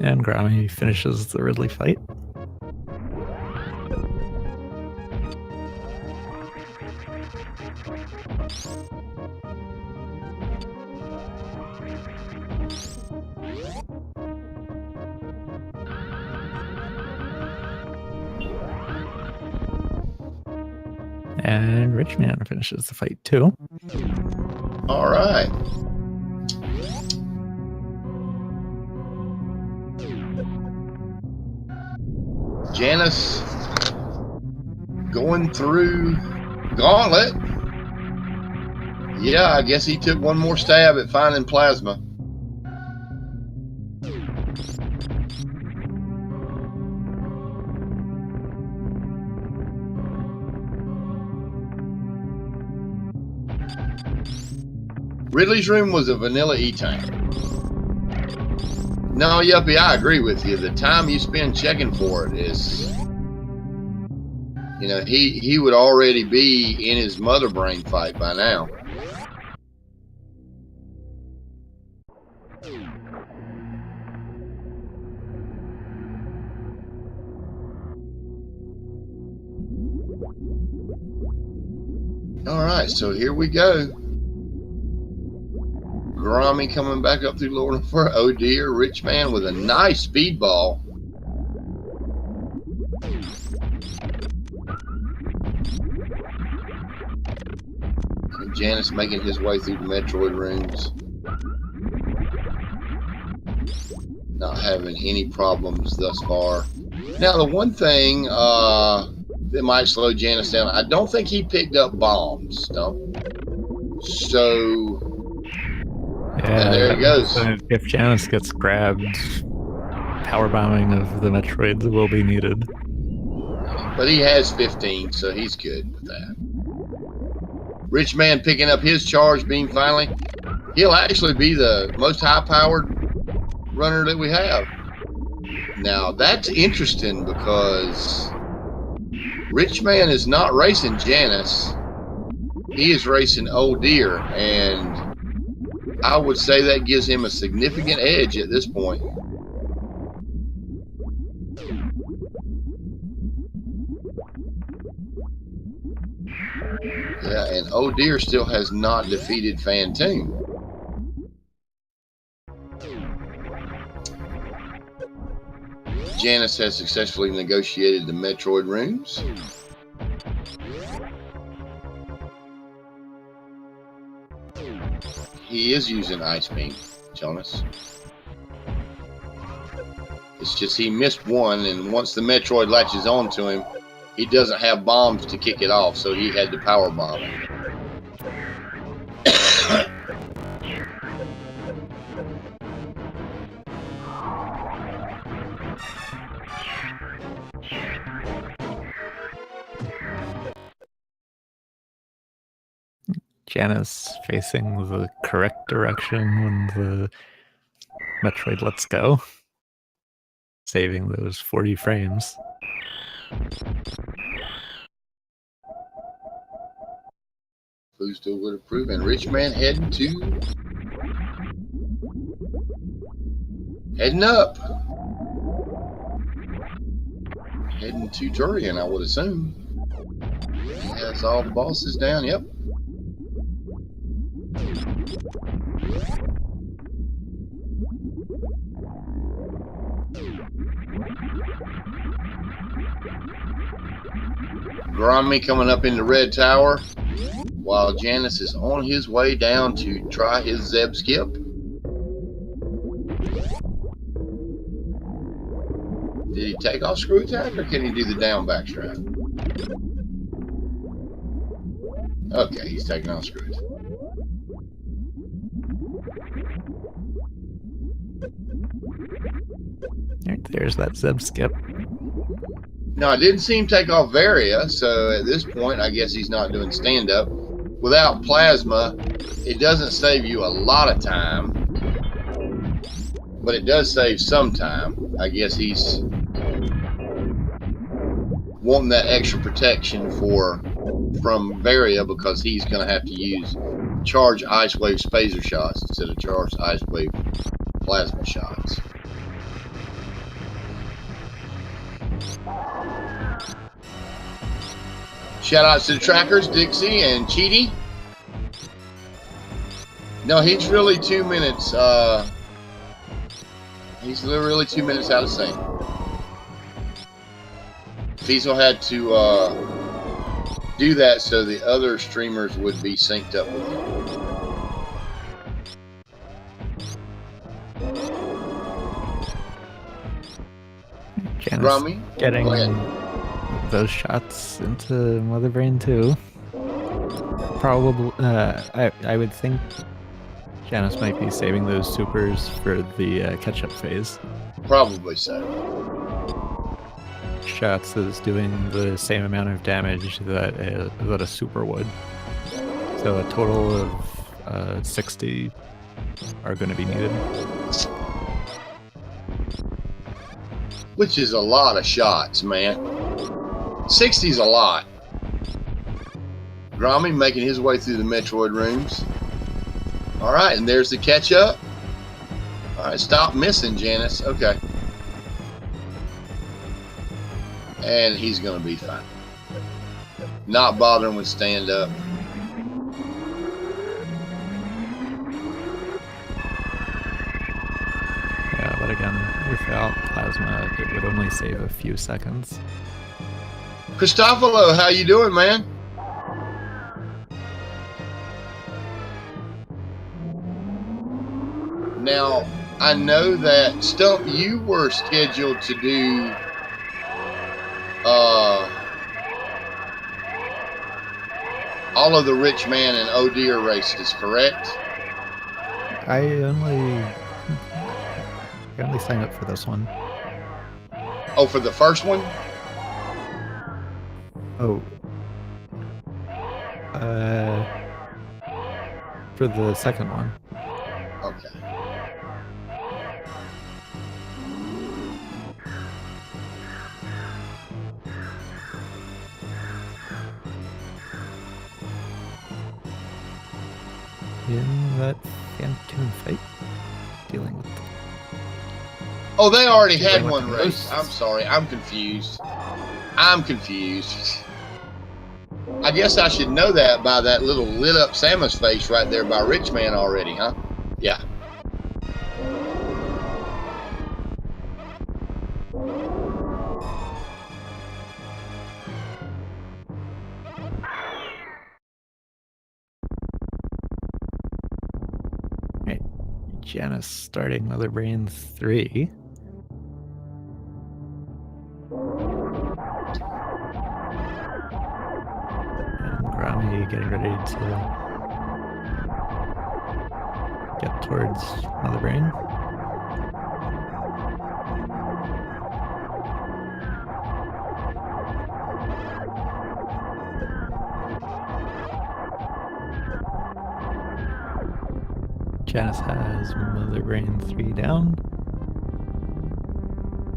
And Grommie finishes the Ridley fight. And Richman finishes the fight too. All right. Janus going through Gauntlet. Yeah, I guess he took one more stab at finding plasma. Ridley's room was a vanilla E-tank. No, Yuppie, I agree with you. The time you spend checking for it is, you know, he would already be in his mother brain fight by now. All right, so here we go. Grommie coming back up through Lower for oh dear, Richman with a nice speedball. And Janus making his way through the Metroid rooms. Not having any problems thus far. Now the one thing that might slow Janus down, I don't think he picked up bombs. No. So yeah, and there he goes. If Janus gets grabbed, power bombing of the Metroids will be needed. But he has 15, so he's good with that. Richman picking up his charge beam finally. He'll actually be the most high-powered runner that we have. Now, that's interesting because Richman is not racing Janus. He is racing Oh Dear, and I would say that gives him a significant edge at this point. Yeah, and Oh Dear still has not defeated Phantom. Janus has successfully negotiated the Metroid rooms. He is using Ice Beam, Jonas. It's just he missed one, and once the Metroid latches onto him, he doesn't have bombs to kick it off, so he had to power bomb it. Janus facing the correct direction when the Metroid lets go, saving those 40 frames. Who still would approve? And Richman heading up. Heading to Turian, I would assume. He has all the bosses down, yep. Grommie coming up in the red tower while Janus is on his way down to try his Zeb skip. Did he take off screw attack or can he do the down backstrap? Okay, he's taking off screw attack. Right, there's that Zeb skip. No, I didn't see him take off Varia, so at this point, I guess he's not doing stand-up. Without Plasma, it doesn't save you a lot of time, but it does save some time. I guess he's wanting that extra protection from Varia because he's going to have to use charge Ice Wave Spazer shots instead of charge Ice Wave Plasma shots. Shout outs to the trackers, Dixie and Cheaty. No, he's really 2 minutes. He's really 2 minutes out of sync. Diesel had to do that so the other streamers would be synced up with him. Janus getting those shots into Mother Brain too. Probably, I would think Janus might be saving those supers for the catch-up phase. Probably so. Shots is doing the same amount of damage that a super would. So a total of 60 are going to be needed. Which is a lot of shots, man. 60's a lot. Grommie making his way through the Metroid rooms. All right, and there's the catch up. All right, stop missing, Janus. Okay. And he's going to be fine. Not bothering with stand up. Yeah, but again, without Plasma, it would only save a few seconds. Christofalo, how you doing, man? Now, I know that Stump, you were scheduled to do all of the Rich Man and Oh Dear races, correct? I only signed up for this one. Oh, for the first one? Oh. For the second one. Okay. In that Phantom fight, dealing with. Oh, they already had one race. I'm sorry, I'm confused. I guess I should know that by that little lit up Samus face right there by Richman already, huh? Yeah. Right. Janus starting Mother Brain 3. Grommie getting ready to get towards Mother Brain. Janus has Mother Brain 3 down.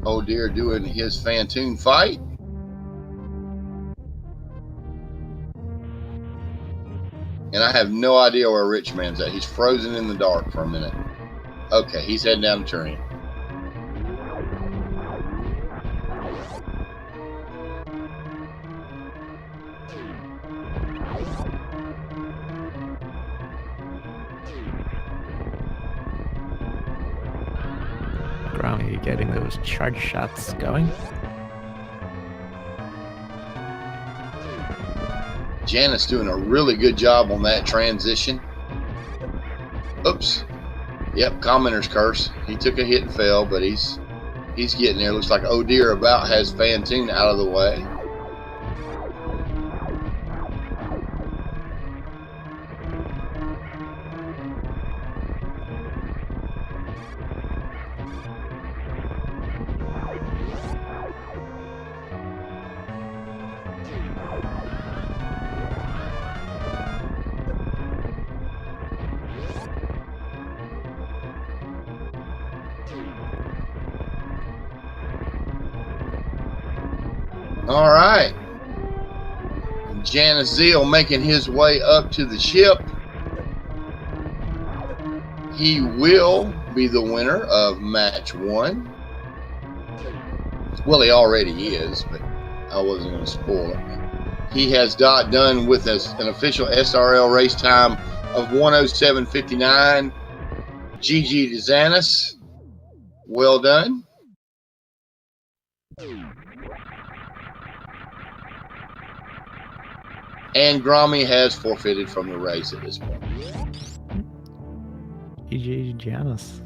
Oh dear, doing his Fantoon fight. And I have no idea where Richman's at. He's frozen in the dark for a minute. Okay, he's heading down the turn. Grommie getting those charge shots going. Janus doing a really good job on that transition. Oops. Yep, Commenter's Curse. He took a hit and fell, but he's getting there. Looks like Oh Dear about has Fantoon out of the way. All right. JanusZeal making his way up to the ship. He will be the winner of match 1. Well, he already is, but I wasn't going to spoil it. He has done with an official SRL race time of 1:07:59. GG to Janus. Well done. And Grommie has forfeited from the race at this point. GG Janus.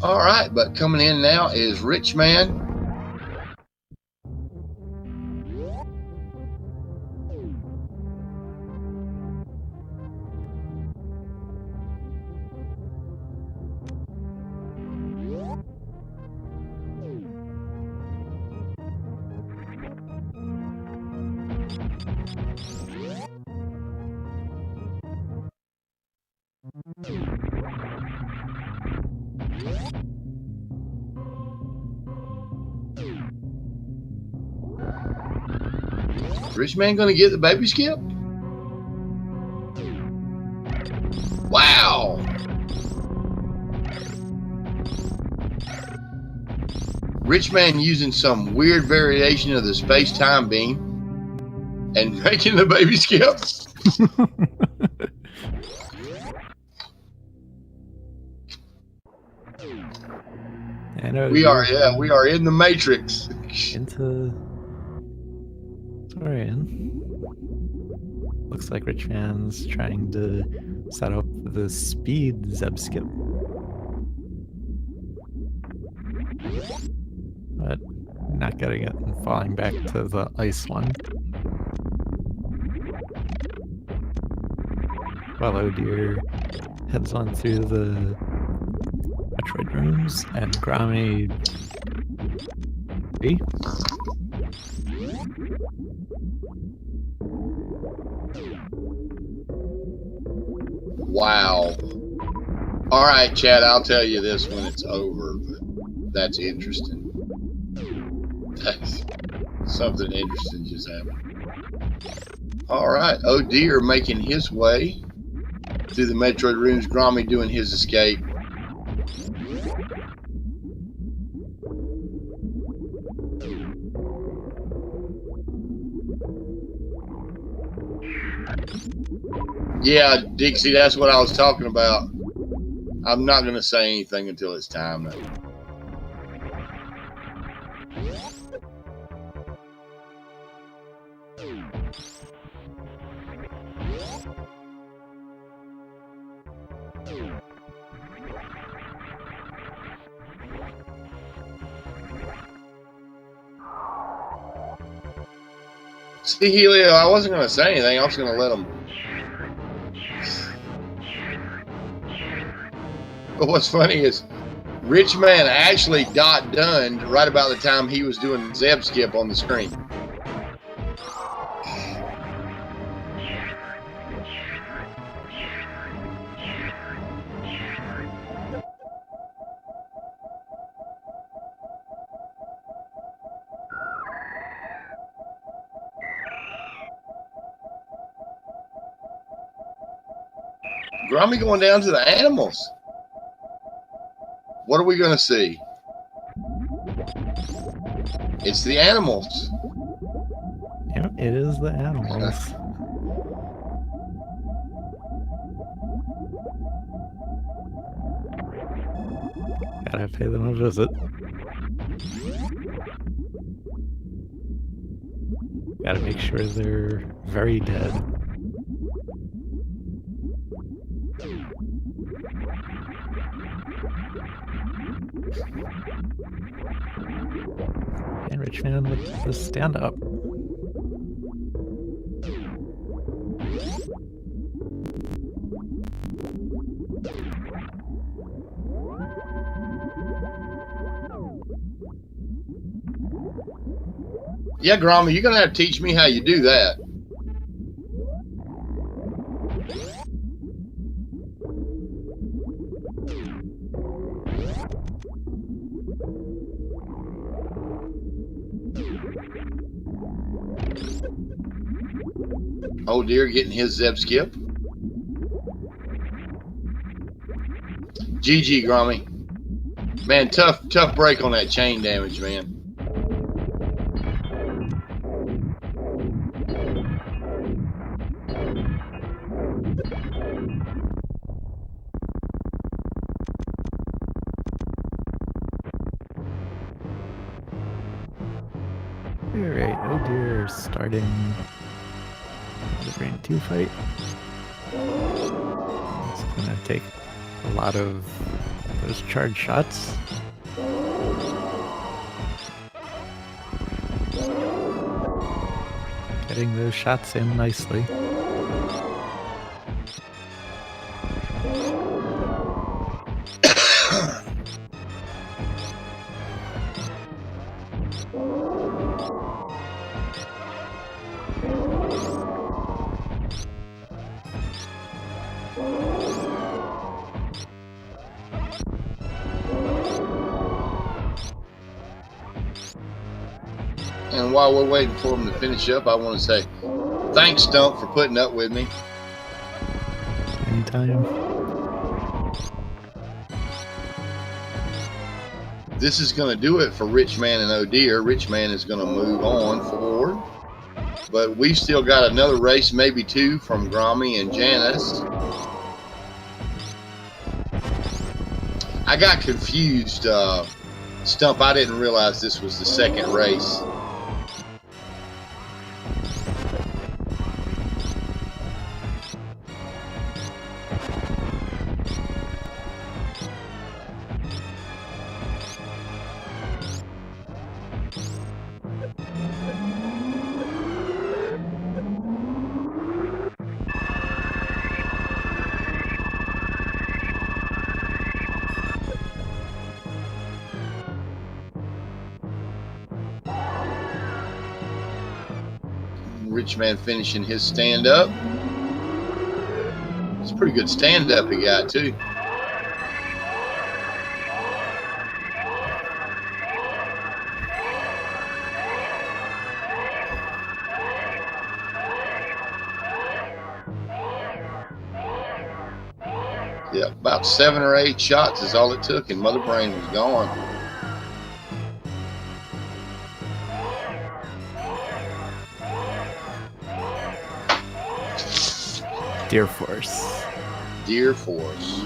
All right, but coming in now is Richman. Richman gonna get the baby skip? Wow! Richman using some weird variation of the space-time beam and making the baby skip. We are in the Matrix. Into Torian. Looks like Richman's trying to set up the speed Zeb skip. But not getting it and falling back to the ice one. While Oh Dear heads on through the Metroid rooms and Grommie. Wow. All right, Chad, I'll tell you this when it's over, but that's interesting. That's something interesting just happened. All right. Oh dear, making his way through the Metroid rooms. Grommie doing his escape. Yeah, Dixie, that's what I was talking about. I'm not going to say anything until it's time. See, Helio, I wasn't going to say anything. I was going to let him. But what's funny is Richman actually got done right about the time he was doing Zeb skip on the screen. Grommie going down to the animals. What are we going to see? It's the animals. Yeah, it is the animals. Gotta pay them a visit. Gotta make sure they're very dead. And Richman with the stand-up. Yeah, Grommie, you're going to have to teach me how you do that. Oh dear, getting his Zeb skip. GG, Grommie. Man, tough break on that chain damage, man. Alright, oh dear, starting the Brain 2 fight. It's gonna take a lot of those charge shots. Getting those shots in nicely. And while we're waiting for him to finish up, I want to say thanks, Stump, for putting up with me. Anytime. This is going to do it for Richman and Oh Dear. Richman is going to move on forward. But we've still got another race, maybe two, from Grommie and Janus. I got confused, Stump. I didn't realize this was the second race. Richman finishing his stand-up. It's a pretty good stand-up he got, too. Yeah, about 7 or 8 shots is all it took, and Mother Brain was gone. Deer Force. Deer Force.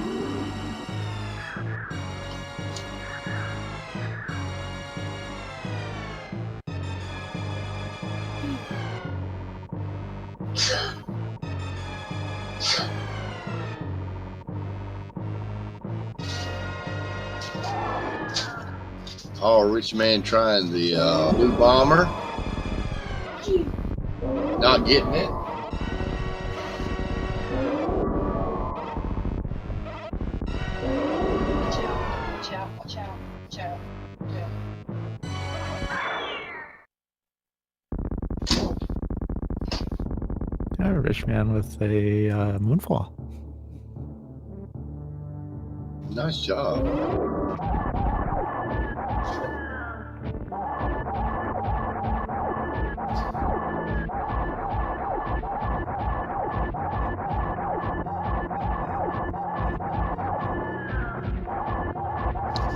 Oh, Rich Man trying the blue bomber. Not getting it. Watch out, watch out, watch out. Richman with a moonfall. Nice job.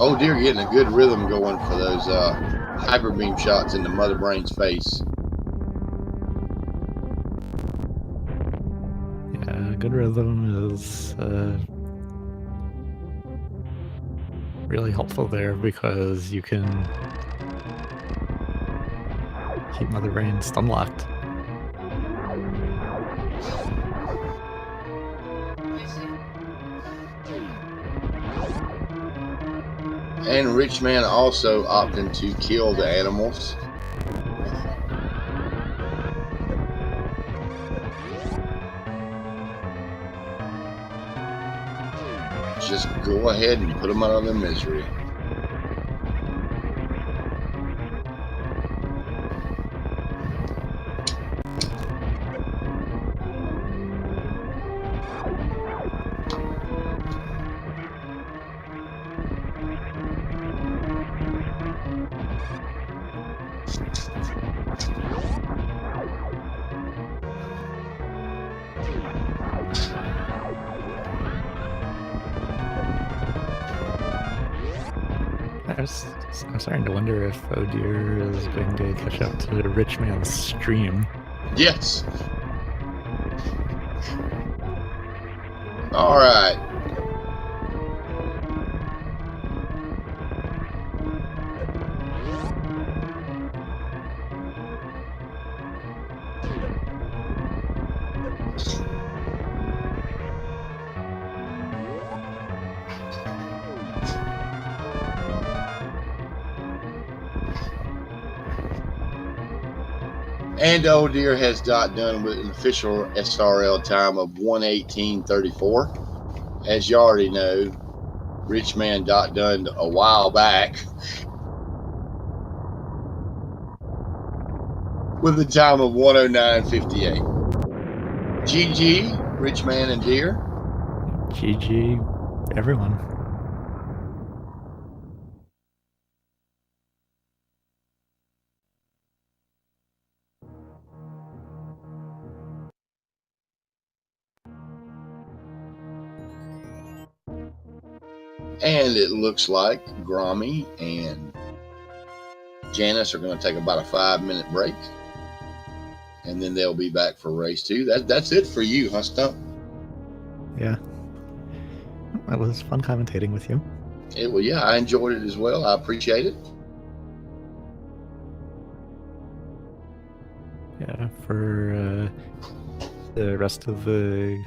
Oh dear, getting a good rhythm going for those hyper beam shots into Mother Brain's face. Yeah, good rhythm is really helpful there because you can keep Mother Brain stun locked. And Rich Man also opting to kill the animals. Just go ahead and put them out of their misery. I'm starting to wonder if Oh Dear is going to catch up to Rich Man's stream. Yes. All right. And Oh Dear has done with an official SRL time of 1:18:34. As you already know, Rich Man done a while back with a time of 1:09:58. GG, Rich Man and Deer. GG, everyone. And it looks like Grommie and Janus are going to take about a 5-minute break. And then they'll be back for race 2. That's it for you, huh, Stump? Yeah. It was fun commentating with you. Well, yeah, I enjoyed it as well. I appreciate it. Yeah, for the rest of the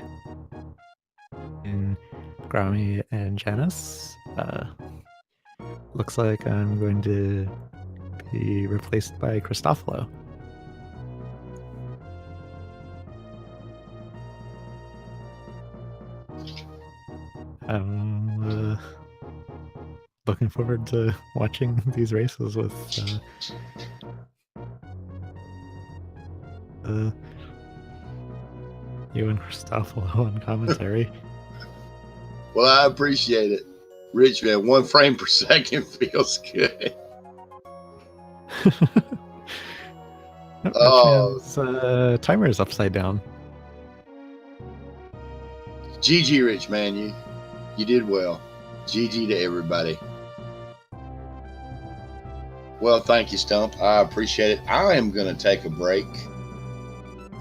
Grommie and Janus, looks like I'm going to be replaced by Christofalo. I'm looking forward to watching these races with you and Christofalo on commentary. Well, I appreciate it. Rich Man, 1 frame per second feels good. Richman's timer is upside down. GG, Rich Man, you. You did well. GG to everybody. Well, thank you, Stump. I appreciate it. I am going to take a break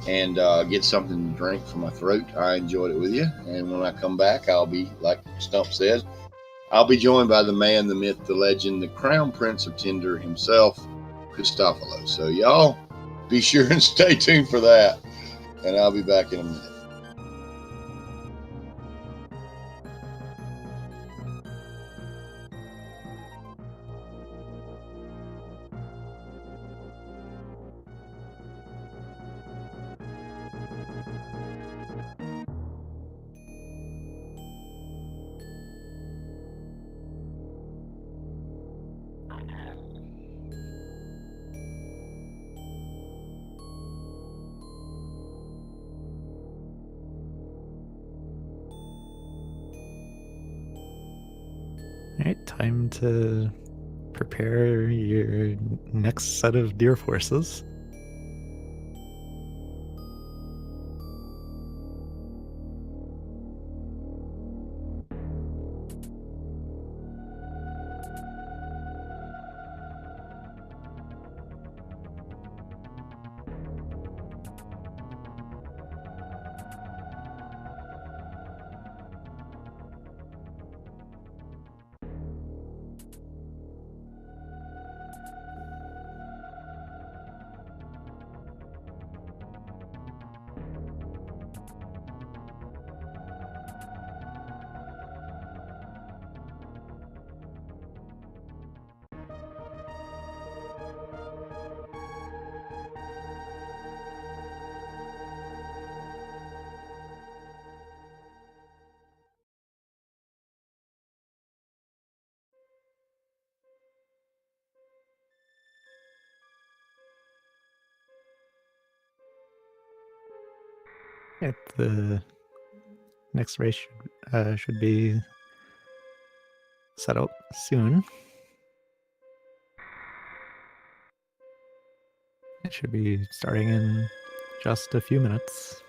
and get something to drink for my throat. I enjoyed it with you. And when I come back, I'll be, like Stump says, I'll be joined by the man, the myth, the legend, the crown prince of Tinder himself, Christofalo. So y'all be sure and stay tuned for that. And I'll be back in a minute. Alright, time to prepare your next set of deer forces. The next race should be set up soon. It should be starting in just a few minutes.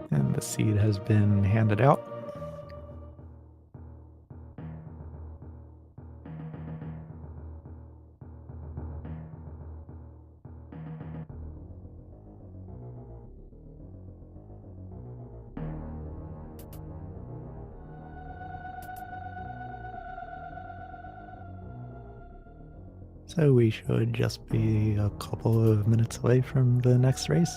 And the seed has been handed out. So we should just be a couple of minutes away from the next race.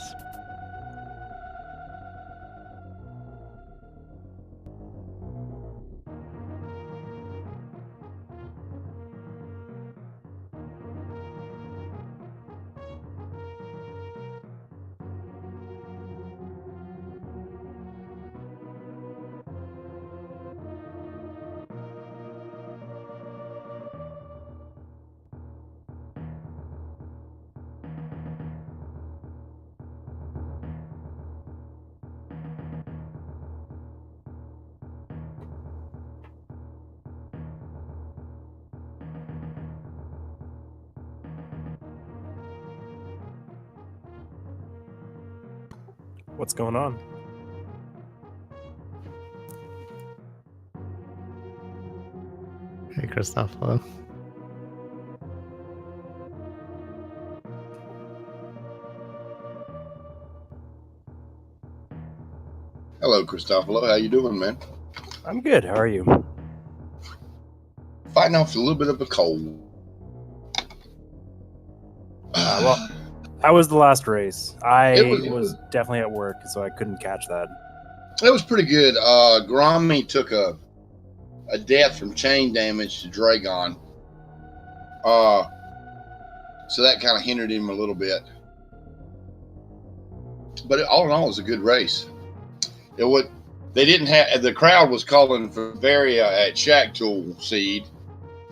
What's going on? Hey, Christopher. Hello, Christopher. How you doing, man? I'm good. How are you? Fighting off a little bit of a cold. Well, how was the last race? I It was- was definitely at work, so I couldn't catch that. It was pretty good. Grommie took a death from chain damage to Dragon. So that kind of hindered him a little bit. But all in all, it was a good race. They didn't have, the crowd was calling for Varia at Shack Tool Seed,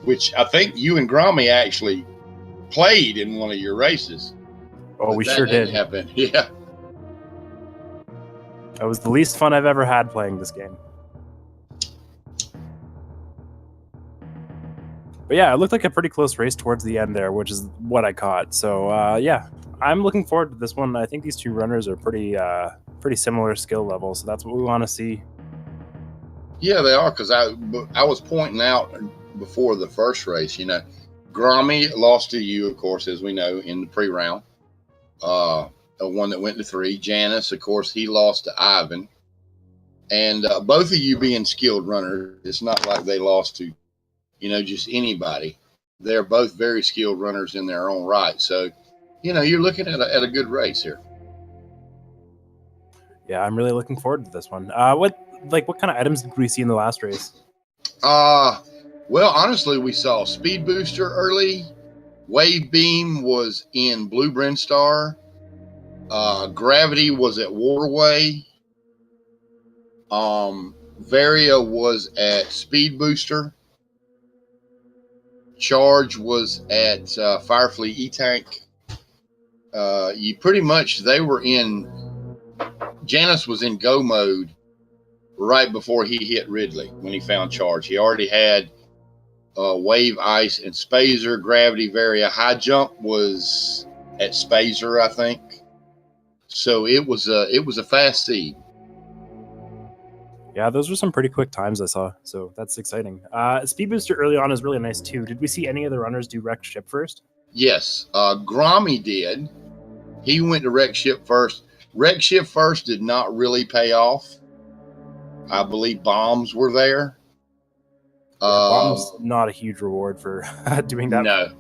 which I think you and Grommie actually played in one of your races. Oh, But we that sure didn't did. happen. Yeah. That was the least fun I've ever had playing this game. But yeah, it looked like a pretty close race towards the end there, which is what I caught. So yeah, I'm looking forward to this one. I think these two runners are pretty similar skill levels, so that's what we want to see. Yeah, they are, because I was pointing out before the first race, Grommie lost to you, of course, as we know, in the pre-round. The one that went to 3. Janus, of course, he lost to Ivan. And both of you being skilled runners, it's not like they lost to, just anybody. They're both very skilled runners in their own right. So, you're looking at a good race here. Yeah, I'm really looking forward to this one. What kind of items did we see in the last race? Well, honestly, we saw Speed Booster early. Wave Beam was in Blue Brinstar. Gravity was at Warway. Varia was at Speed Booster. Charge was at Firefleet E-Tank. You pretty much, they were in, Janus was in go mode right before he hit Ridley when he found Charge. He already had Wave, Ice, and Spazer. Gravity, Varia. High Jump was at Spazer, I think. So it was a fast seed. Yeah, those were some pretty quick times I saw, so that's exciting. Speed Booster early on is really nice too. Did we see any of the runners do wrecked ship first? Yes, Grommie did. He went to Wreck Ship first. Wreck Ship first did not really pay off. I believe bombs were there. Bomb's not a huge reward for doing that. No.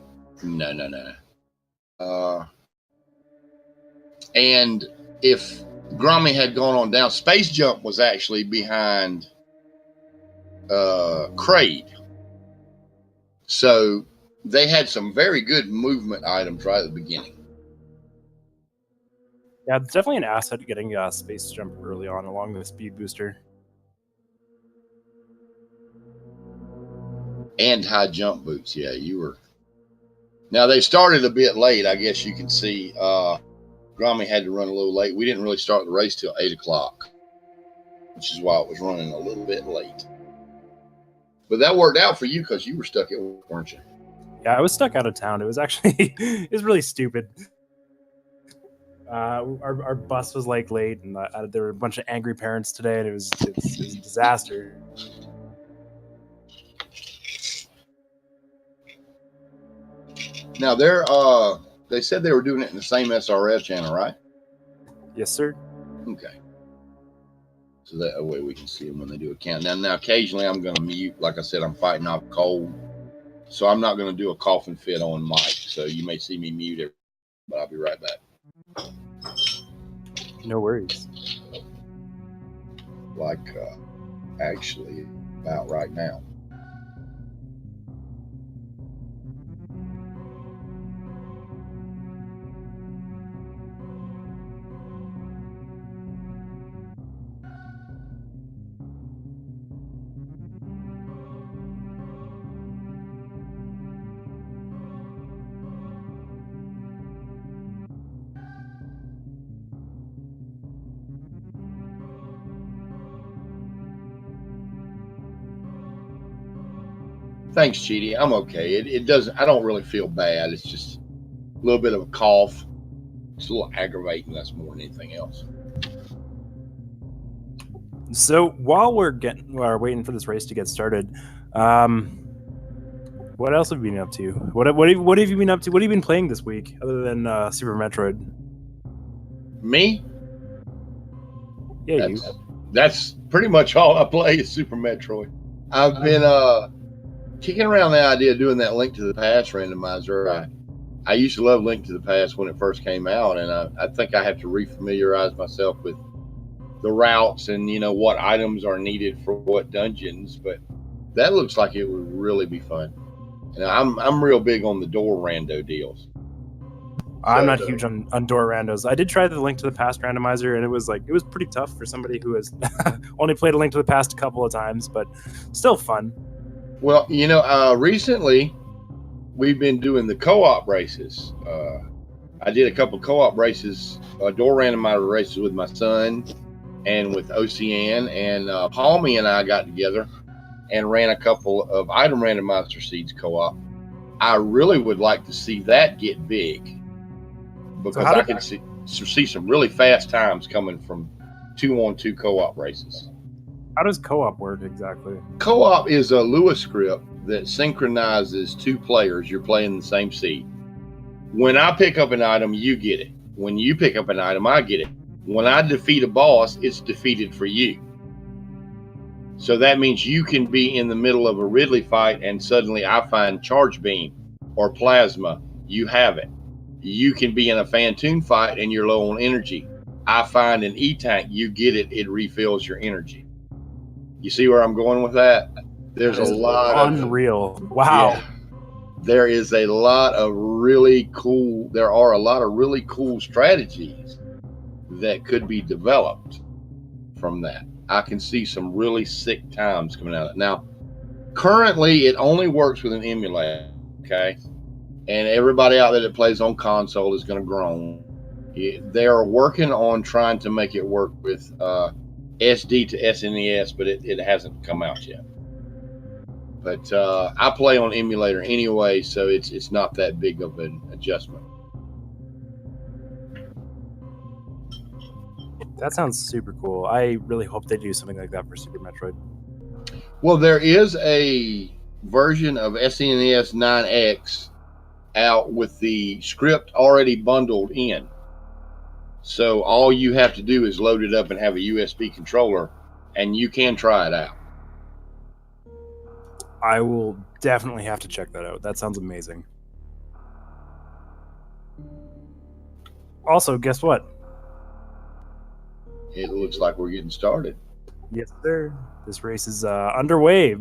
And if Grommie had gone on down, Space Jump was actually behind Kraid. So they had some very good movement items right at the beginning. Yeah, it's definitely an asset getting Space Jump early on along with Speed Booster. And high jump boots. Yeah, you were. Now they started a bit late. I guess you can see Grommie had to run a little late. We didn't really start the race till 8 o'clock, which is why it was running a little bit late. But that worked out for you because you were stuck at work, weren't you? Yeah, I was stuck out of town. It was actually it was really stupid. Our bus was late, and there were a bunch of angry parents today, and it was a disaster. Now they said they were doing it in the same SRF channel, right? Yes, sir. Okay. So that way we can see them when they do a countdown. Now occasionally I'm going to mute. Like I said, I'm fighting off cold, So I'm not going to do a coughing fit on mic. So you may see me mute it, but I'll be right back. No worries. Like, actually, about right now. Thanks, Cheaty. I'm okay. It doesn't. I don't really feel bad. It's just a little bit of a cough. It's a little aggravating. That's more than anything else. So while we're waiting for this race to get started, what else have you been up to? What have you been up to? What have you been playing this week other than Super Metroid? Me? Yeah, that's pretty much all I play is Super Metroid. I've been kicking around the idea of doing that Link to the Past randomizer. I used to love Link to the Past when it first came out, and I think I have to refamiliarize myself with the routes and what items are needed for what dungeons. But that looks like it would really be fun. And I'm real big on the door rando deals. I'm not huge on door randos. I did try the Link to the Past randomizer, and it was pretty tough for somebody who has only played a Link to the Past a couple of times, but still fun. Well, recently we've been doing the co-op races. I did a couple co-op races, door randomizer races with my son and with OCN, and Palmy and I got together and ran a couple of item randomizer seeds co-op. I really would like to see that get big, because I can see some really fast times coming from 2-on-2 co-op races. How does co-op work exactly? Co-op is a Lua script that synchronizes two players. You're playing the same seed. When I pick up an item, you get it. When you pick up an item, I get it. When I defeat a boss, it's defeated for you. So that means you can be in the middle of a Ridley fight and suddenly I find Charge Beam or Plasma. You have it. You can be in a Phantoon fight and you're low on energy. I find an E-Tank. You get it. It refills your energy. You see where I'm going with that? There's a lot of unreal. Wow. Yeah, there is a lot of really cool. There are a lot of really cool strategies that could be developed from that. I can see some really sick times coming out of it. Now, currently, it only works with an emulator. Okay, and everybody out there that plays on console is going to groan. They are working on trying to make it work with SD to SNES, but it hasn't come out yet. But I play on emulator anyway, so it's not that big of an adjustment. That sounds super cool. I really hope they do something like that for Super Metroid. Well, there is a version of SNES 9X out with the script already bundled in. So all you have to do is load it up and have a USB controller, and you can try it out. I will definitely have to check that out. That sounds amazing. Also, guess what? It looks like we're getting started. Yes, sir. This race is underway.